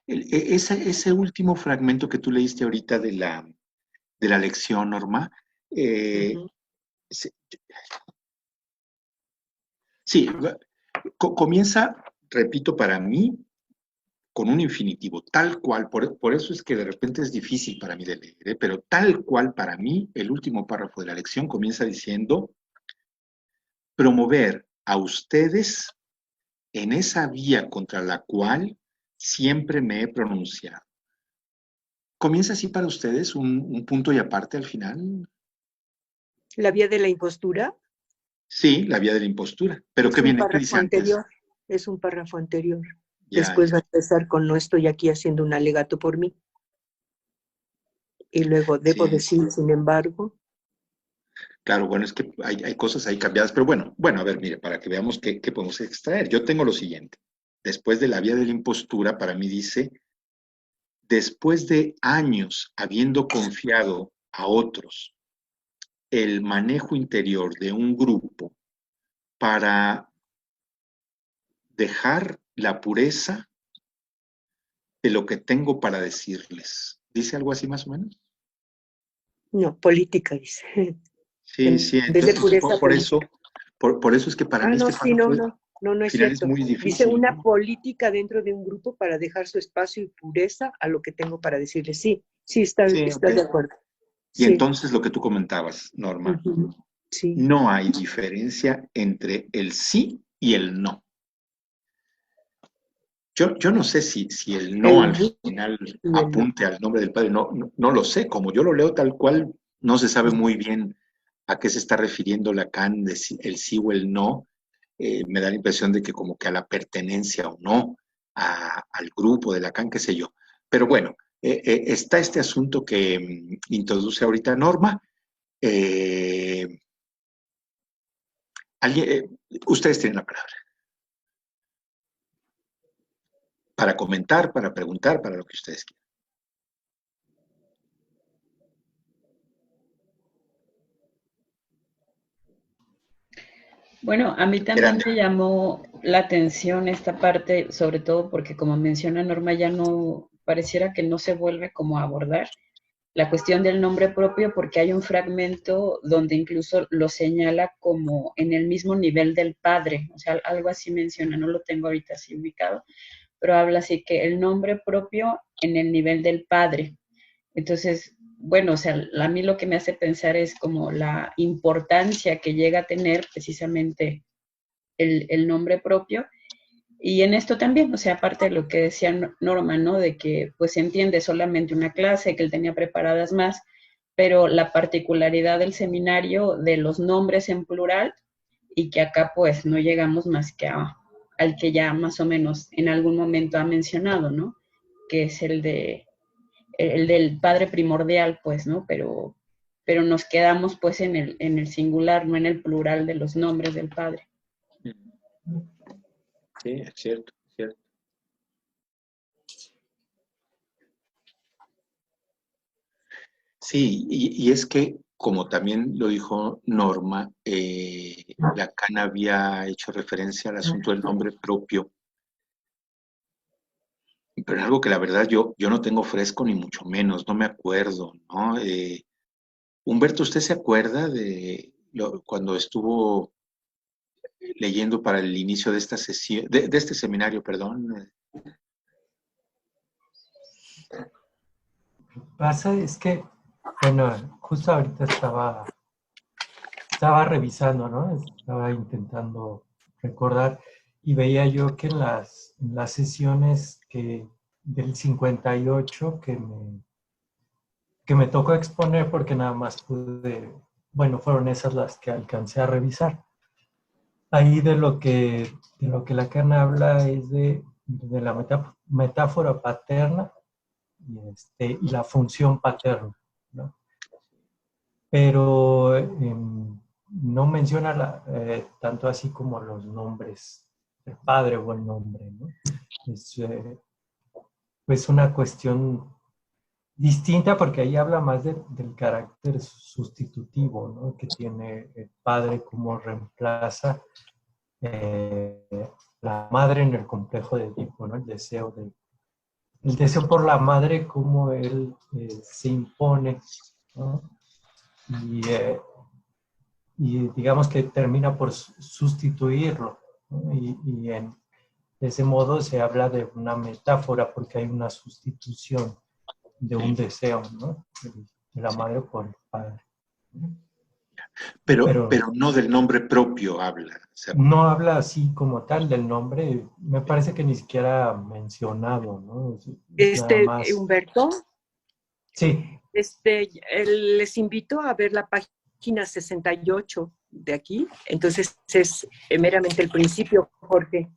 ese último fragmento que tú leíste ahorita de la lección, Norma. Uh-huh. Sí, sí, comienza, repito, para mí, con un infinitivo, tal cual, por eso es que de repente es difícil para mí de leer, ¿eh? Pero tal cual para mí, el último párrafo de la lección comienza diciendo, promover a ustedes en esa vía contra la cual siempre me he pronunciado. ¿Comienza así para ustedes un punto y aparte al final? La vía de la impostura. Sí, la vía de la impostura. ¿Pero qué viene? ¿Qué dice antes? Anterior. Es un párrafo anterior. Ya, Después ya. va a empezar con no estoy aquí haciendo un alegato por mí. Y luego debo Sí, decir, sin embargo. claro, bueno, es que hay cosas ahí cambiadas, pero bueno, a ver, mire, para que veamos qué podemos extraer. Yo tengo lo siguiente. Después de la vía de la impostura, para mí dice, después de años habiendo confiado a otros el manejo interior de un grupo para dejar la pureza de lo que tengo para decirles. ¿Dice algo así más o menos? No, política, dice. Sí, sí, En vez de entonces pureza política. por eso es que para mí No, este sí, párrafo no al es final es cierto. muy Dice difícil, una ¿no? política dentro de un grupo para dejar su espacio y pureza a lo que tengo para decirle. Sí, está Sí, ok. de acuerdo. Y Sí. entonces lo que tú comentabas, Norma, Sí. no hay diferencia entre el sí y el no. Yo no sé si el no al final apunte al nombre del Padre, no lo sé. Como yo lo leo tal cual, no se sabe muy bien a qué se está refiriendo Lacan, de el sí o el no. Me da la impresión de que como que a la pertenencia o no al grupo de Lacan, qué sé yo. Pero bueno, está este asunto que introduce ahorita Norma. Ustedes tienen la palabra para comentar, para preguntar, para lo que ustedes quieran. Bueno, a mí también Grande. me llamó la atención esta parte, sobre todo porque como menciona Norma, ya no pareciera que no se vuelve como a abordar la cuestión del nombre propio porque hay un fragmento donde incluso lo señala como en el mismo nivel del padre, o sea, algo así menciona, no lo tengo ahorita así ubicado, pero habla así que el nombre propio en el nivel del padre. Entonces, bueno, o sea, a mí lo que me hace pensar es como la importancia que llega a tener precisamente el nombre propio. Y en esto también, o sea, aparte de lo que decía Norma, ¿no? De que pues se entiende solamente una clase, que él tenía preparadas más, pero la particularidad del seminario de los nombres en plural y que acá pues no llegamos más que al que ya más o menos en algún momento ha mencionado, ¿no? Que es el del padre primordial, pues, ¿no? Pero nos quedamos pues en el singular, no en el plural de los nombres del padre. Sí, es cierto, es cierto. Sí, y es que, como también lo dijo Norma, Lacan había hecho referencia al asunto del nombre propio, pero es algo que la verdad yo no tengo fresco ni mucho menos, no me acuerdo, ¿no? Humberto, ¿usted se acuerda de cuando estuvo leyendo para el inicio de esta sesión, de este seminario, perdón? Pasa es que, bueno, justo ahorita estaba revisando, ¿no? Estaba intentando recordar y veía yo que en las sesiones del 58 que me tocó exponer porque nada más bueno, fueron esas las que alcancé a revisar. Ahí de lo que Lacan habla es de la metáfora paterna y la función paterna, ¿no? Pero no menciona tanto así como los nombres, el padre o el nombre, ¿no? Es pues una cuestión distinta porque ahí habla más del carácter sustitutivo, ¿no? Que tiene el padre como reemplaza la madre en el complejo de Edipo, ¿no? El deseo por la madre como él se impone, ¿no? Y digamos que termina por sustituirlo, ¿no? De ese modo se habla de una metáfora porque hay una sustitución de un deseo, ¿no? De la madre por el padre. Pero no del nombre propio habla. O sea, no habla así como tal del nombre, me parece que ni siquiera mencionado, ¿no? Nada más. Humberto, Sí, les invito a ver la página 68 de aquí. Entonces es meramente el principio, Jorge,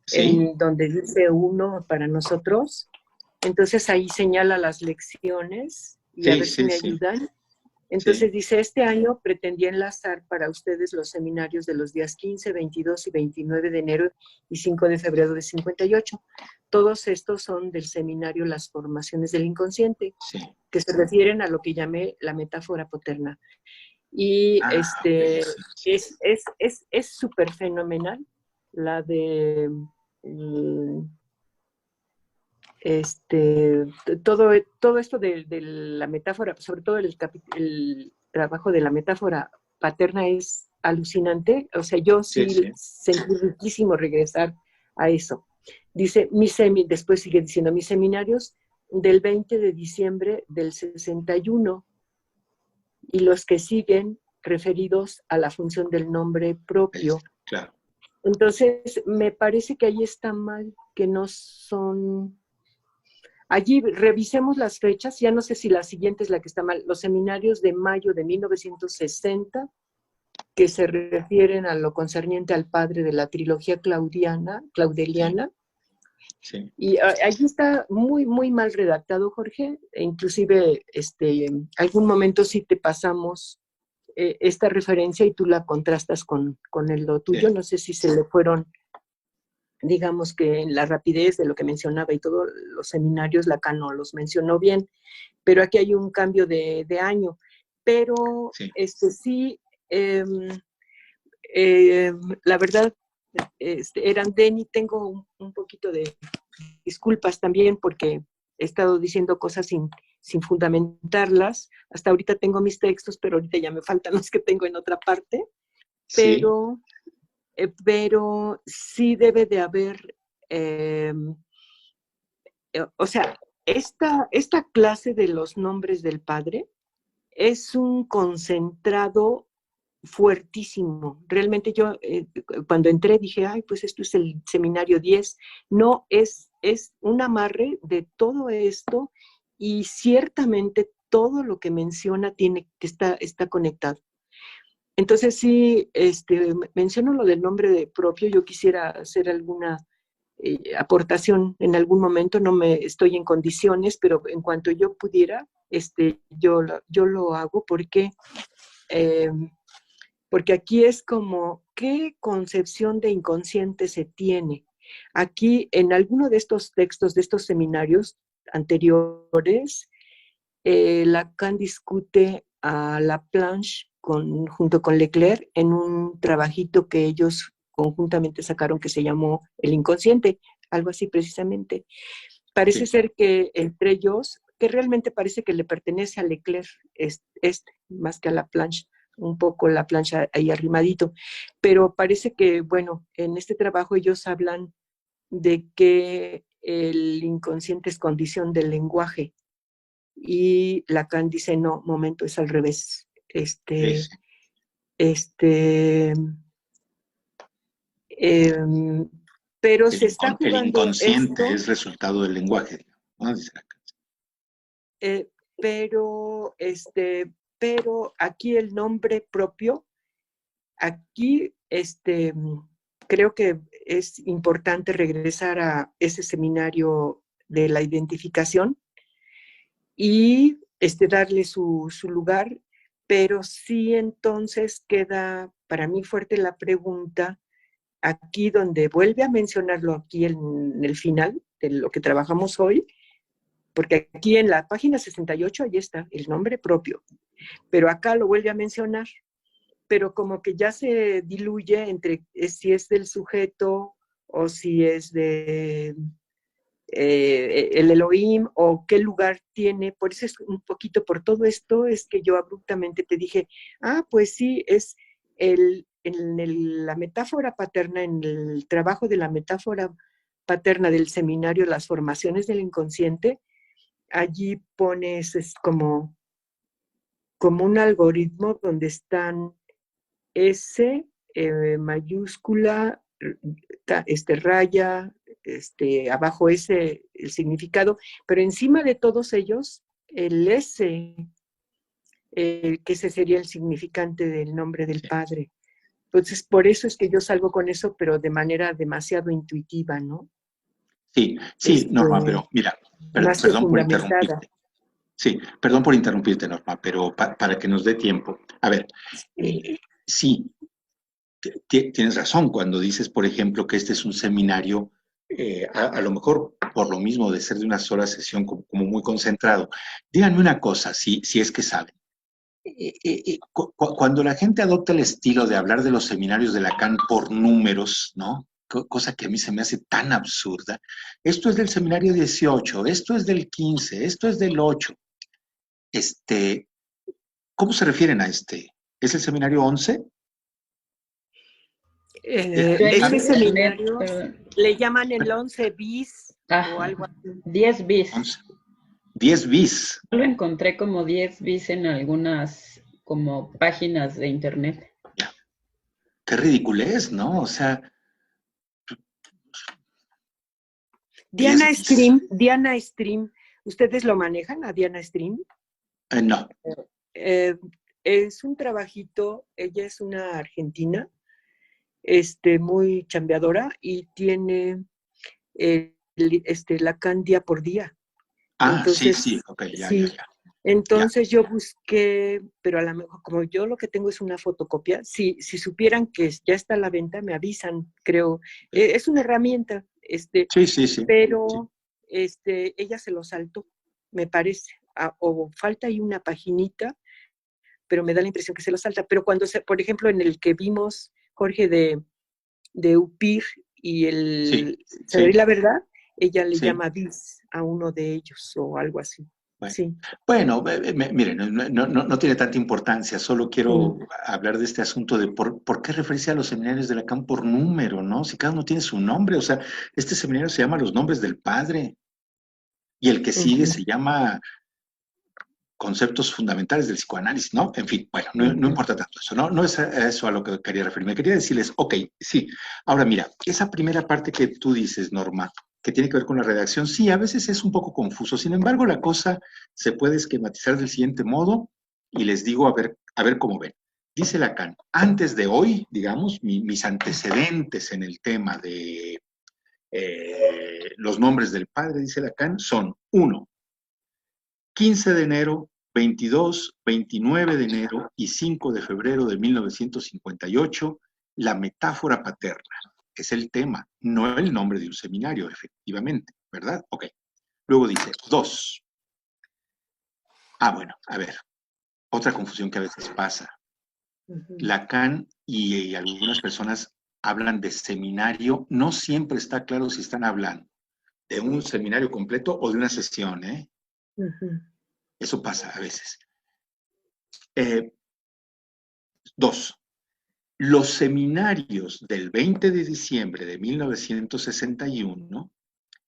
¿sí? en donde dice uno para nosotros. Entonces ahí señala las lecciones y Sí, a ver sí, si me sí. ayudan. Entonces Sí. dice, este año pretendía enlazar para ustedes los seminarios de los días 15, 22 y 29 de enero y 5 de febrero de 58. Todos estos son del seminario Las Formaciones del Inconsciente, Sí. que se refieren a lo que llamé la metáfora paterna. Y Okay, sí. es súper fenomenal la de todo esto de la metáfora, sobre todo el trabajo de la metáfora paterna es alucinante. O sea, yo Sí, sí sí. sentí riquísimo regresar a eso. Dice, después sigue diciendo, mis seminarios del 20 de diciembre del 61 y los que siguen referidos a la función del nombre propio. Claro. Entonces, me parece que ahí está mal, que no son... Allí revisemos las fechas, ya no sé si la siguiente es la que está mal, los seminarios de mayo de 1960, que se refieren a lo concerniente al padre de la trilogía claudeliana. Sí. Y allí está muy, muy mal redactado, Jorge, e inclusive algún momento sí te pasamos esta referencia y tú la contrastas con lo tuyo, Sí. no sé si se le fueron, digamos que en la rapidez de lo que mencionaba y todos los seminarios Lacan no los mencionó bien, pero aquí hay un cambio de año. Pero Sí. sí, la verdad, eran Denny, tengo un poquito de disculpas también porque he estado diciendo cosas sin fundamentarlas. Hasta ahorita tengo mis textos, pero ahorita ya me faltan los que tengo en otra parte. Sí. Pero sí debe de haber, o sea, esta clase de los nombres del Padre es un concentrado fuertísimo. Realmente yo cuando entré dije, ay, pues esto es el seminario 10. No, es un amarre de todo esto y ciertamente todo lo que menciona está conectado. Entonces sí, menciono lo del nombre propio. Yo quisiera hacer alguna aportación en algún momento, no me estoy en condiciones, pero en cuanto yo pudiera, yo lo hago porque aquí es como, ¿qué concepción de inconsciente se tiene? Aquí, en alguno de estos textos, de estos seminarios anteriores, Lacan discute a Laplanche junto con Leclerc en un trabajito que ellos conjuntamente sacaron que se llamó El inconsciente, algo así precisamente. Parece ser que entre ellos, que realmente parece que le pertenece a Leclerc, más que a Laplanche, un poco la plancha ahí arrimadito, pero parece que, bueno, en este trabajo ellos hablan de que el inconsciente es condición del lenguaje y Lacan dice, no, momento, es al revés. Pero se está El jugando inconsciente esto, es resultado del lenguaje, ¿no? pero aquí el nombre propio, aquí creo que es importante regresar a ese seminario de la identificación y darle su lugar, pero sí entonces queda para mí fuerte la pregunta, aquí donde vuelve a mencionarlo aquí en el final de lo que trabajamos hoy, porque aquí en la página 68 ahí está el nombre propio, pero acá lo vuelve a mencionar, pero como que ya se diluye entre si es del sujeto o si es de el Elohim o qué lugar tiene. Por eso es un poquito, por todo esto es que yo abruptamente te dije, pues sí, es la metáfora paterna, en el trabajo de la metáfora paterna del seminario Las formaciones del inconsciente, allí pones como un algoritmo donde están S, mayúscula, raya, abajo S, el significado, pero encima de todos ellos, el S, que ese sería el significante del nombre del Padre. Entonces, por eso es que yo salgo con eso, pero de manera demasiado intuitiva, ¿no? Sí, sí, Norma, pero mira, más perdón por fundamentada. interrumpirte. Sí, perdón por interrumpirte, Norma, pero para que nos dé tiempo. A ver, sí, tienes razón cuando dices, por ejemplo, que este es un seminario, a lo mejor por lo mismo de ser de una sola sesión, como muy concentrado. Díganme una cosa, si es que saben. Cuando la gente adopta el estilo de hablar de los seminarios de Lacan por números, ¿no? Cosa que a mí se me hace tan absurda. Esto es del seminario 18, esto es del 15, esto es del 8. ¿Cómo se refieren a este? ¿Es el seminario 11? Ese seminario perdón. le llaman el 11 bis o algo así. 10 bis. 10 bis. Yo lo encontré como 10 bis en algunas como páginas de internet. Qué ridiculez, ¿no? O sea... Diana Stream, ¿ustedes lo manejan a Diana Stream? No. Es un trabajito, ella es una argentina, muy chambeadora y tiene Lacan día por día. Entonces, sí, ok, ya. Entonces yo busqué, pero a lo mejor, como yo lo que tengo es una fotocopia, si supieran que ya está a la venta, me avisan, creo. Es una herramienta, sí. pero ella se lo saltó, me parece. O falta ahí una paginita, pero me da la impresión que se lo salta. Pero cuando, por ejemplo, en el que vimos, Jorge, de Upir y el Saber y la Verdad, ella le llama bis a uno de ellos o algo así. Bueno, miren, no tiene tanta importancia, solo quiero hablar de este asunto de por qué referirse a los seminarios de Lacan por número, ¿no? Si cada uno tiene su nombre, o sea, este seminario se llama Los Nombres del Padre, y el que sigue se llama Conceptos Fundamentales del Psicoanálisis, ¿no? En fin, bueno, no importa tanto eso, ¿no? No es a eso a lo que quería referirme. Quería decirles, ok, sí. Ahora mira, esa primera parte que tú dices, Norma, que tiene que ver con la redacción, sí, a veces es un poco confuso. Sin embargo, la cosa se puede esquematizar del siguiente modo y les digo a ver cómo ven. Dice Lacan, antes de hoy, digamos, mis antecedentes en el tema de los nombres del Padre, dice Lacan, son 1, 15 de enero, 22, 29 de enero y 5 de febrero de 1958, la metáfora paterna. Es el tema, no el nombre de un seminario, efectivamente, ¿verdad? Ok. Luego dice, 2. Bueno, a ver, otra confusión que a veces pasa. Lacan y algunas personas hablan de seminario, no siempre está claro si están hablando de un seminario completo o de una sesión, ¿eh? Eso pasa a veces. 2. Los seminarios del 20 de diciembre de 1961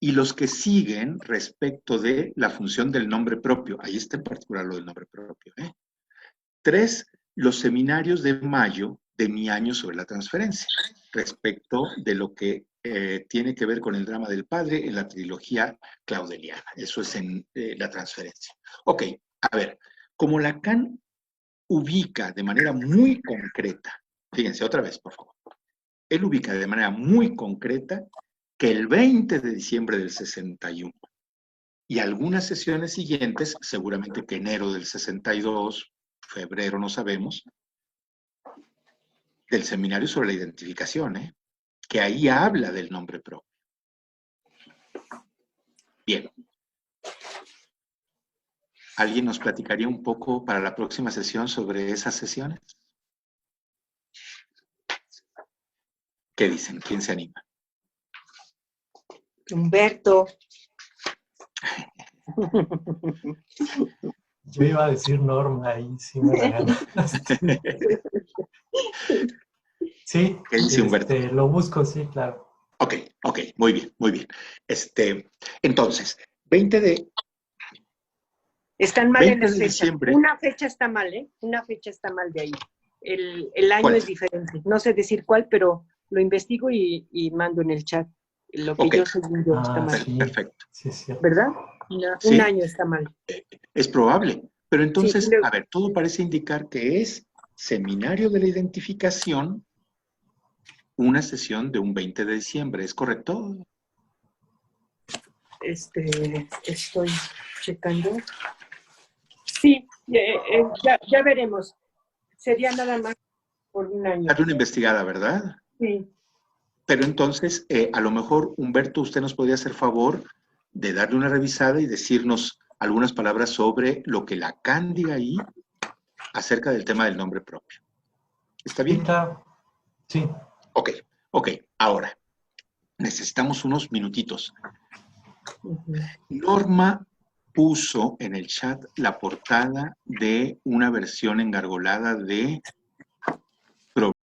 y los que siguen respecto de la función del nombre propio. Ahí está en particular lo del nombre propio. 3. Los seminarios de mayo de mi año sobre la transferencia, respecto de lo que tiene que ver con el drama del padre en la trilogía claudeliana. Eso es en la transferencia. Ok, a ver, como Lacan ubica de manera muy concreta, fíjense otra vez, por favor, él ubica de manera muy concreta que el 20 de diciembre del 61 y algunas sesiones siguientes, seguramente que enero del 62, febrero no sabemos, del seminario sobre la identificación, que ahí habla del nombre propio. Bien. ¿Alguien nos platicaría un poco para la próxima sesión sobre esas sesiones? ¿Qué dicen? ¿Quién se anima? Humberto. Yo iba a decir Norma y sí me la ganaste. Sí, ¿Qué dice Humberto? lo busco, sí, claro. Ok, ok, muy bien, muy bien. Entonces, 20 de, Están mal en 20 las de fechas. diciembre, Una fecha está mal, ¿eh? Una fecha está mal de ahí. El año ¿cuál es es? diferente. No sé decir cuál, pero lo investigo y mando en el chat. Lo que Ok, yo según yo está Ah, mal. sí, perfecto. sí, es cierto. ¿Verdad? Un ¿Sí? año está mal. Es probable. Pero Sí, entonces, a ver, todo parece indicar que es Seminario de la Identificación, una sesión de un 20 de diciembre, ¿es correcto? Estoy checando. Sí, ya veremos. Sería nada más por un año. Darle una investigada, ¿verdad? Sí. Pero entonces, a lo mejor, Humberto, usted nos podría hacer favor de darle una revisada y decirnos algunas palabras sobre lo que Lacan diga ahí acerca del tema del nombre propio. ¿Está bien? Ahorita, sí. Ok, ok. Ahora, necesitamos unos minutitos. Ujú. Norma puso en el chat la portada de una versión engargolada de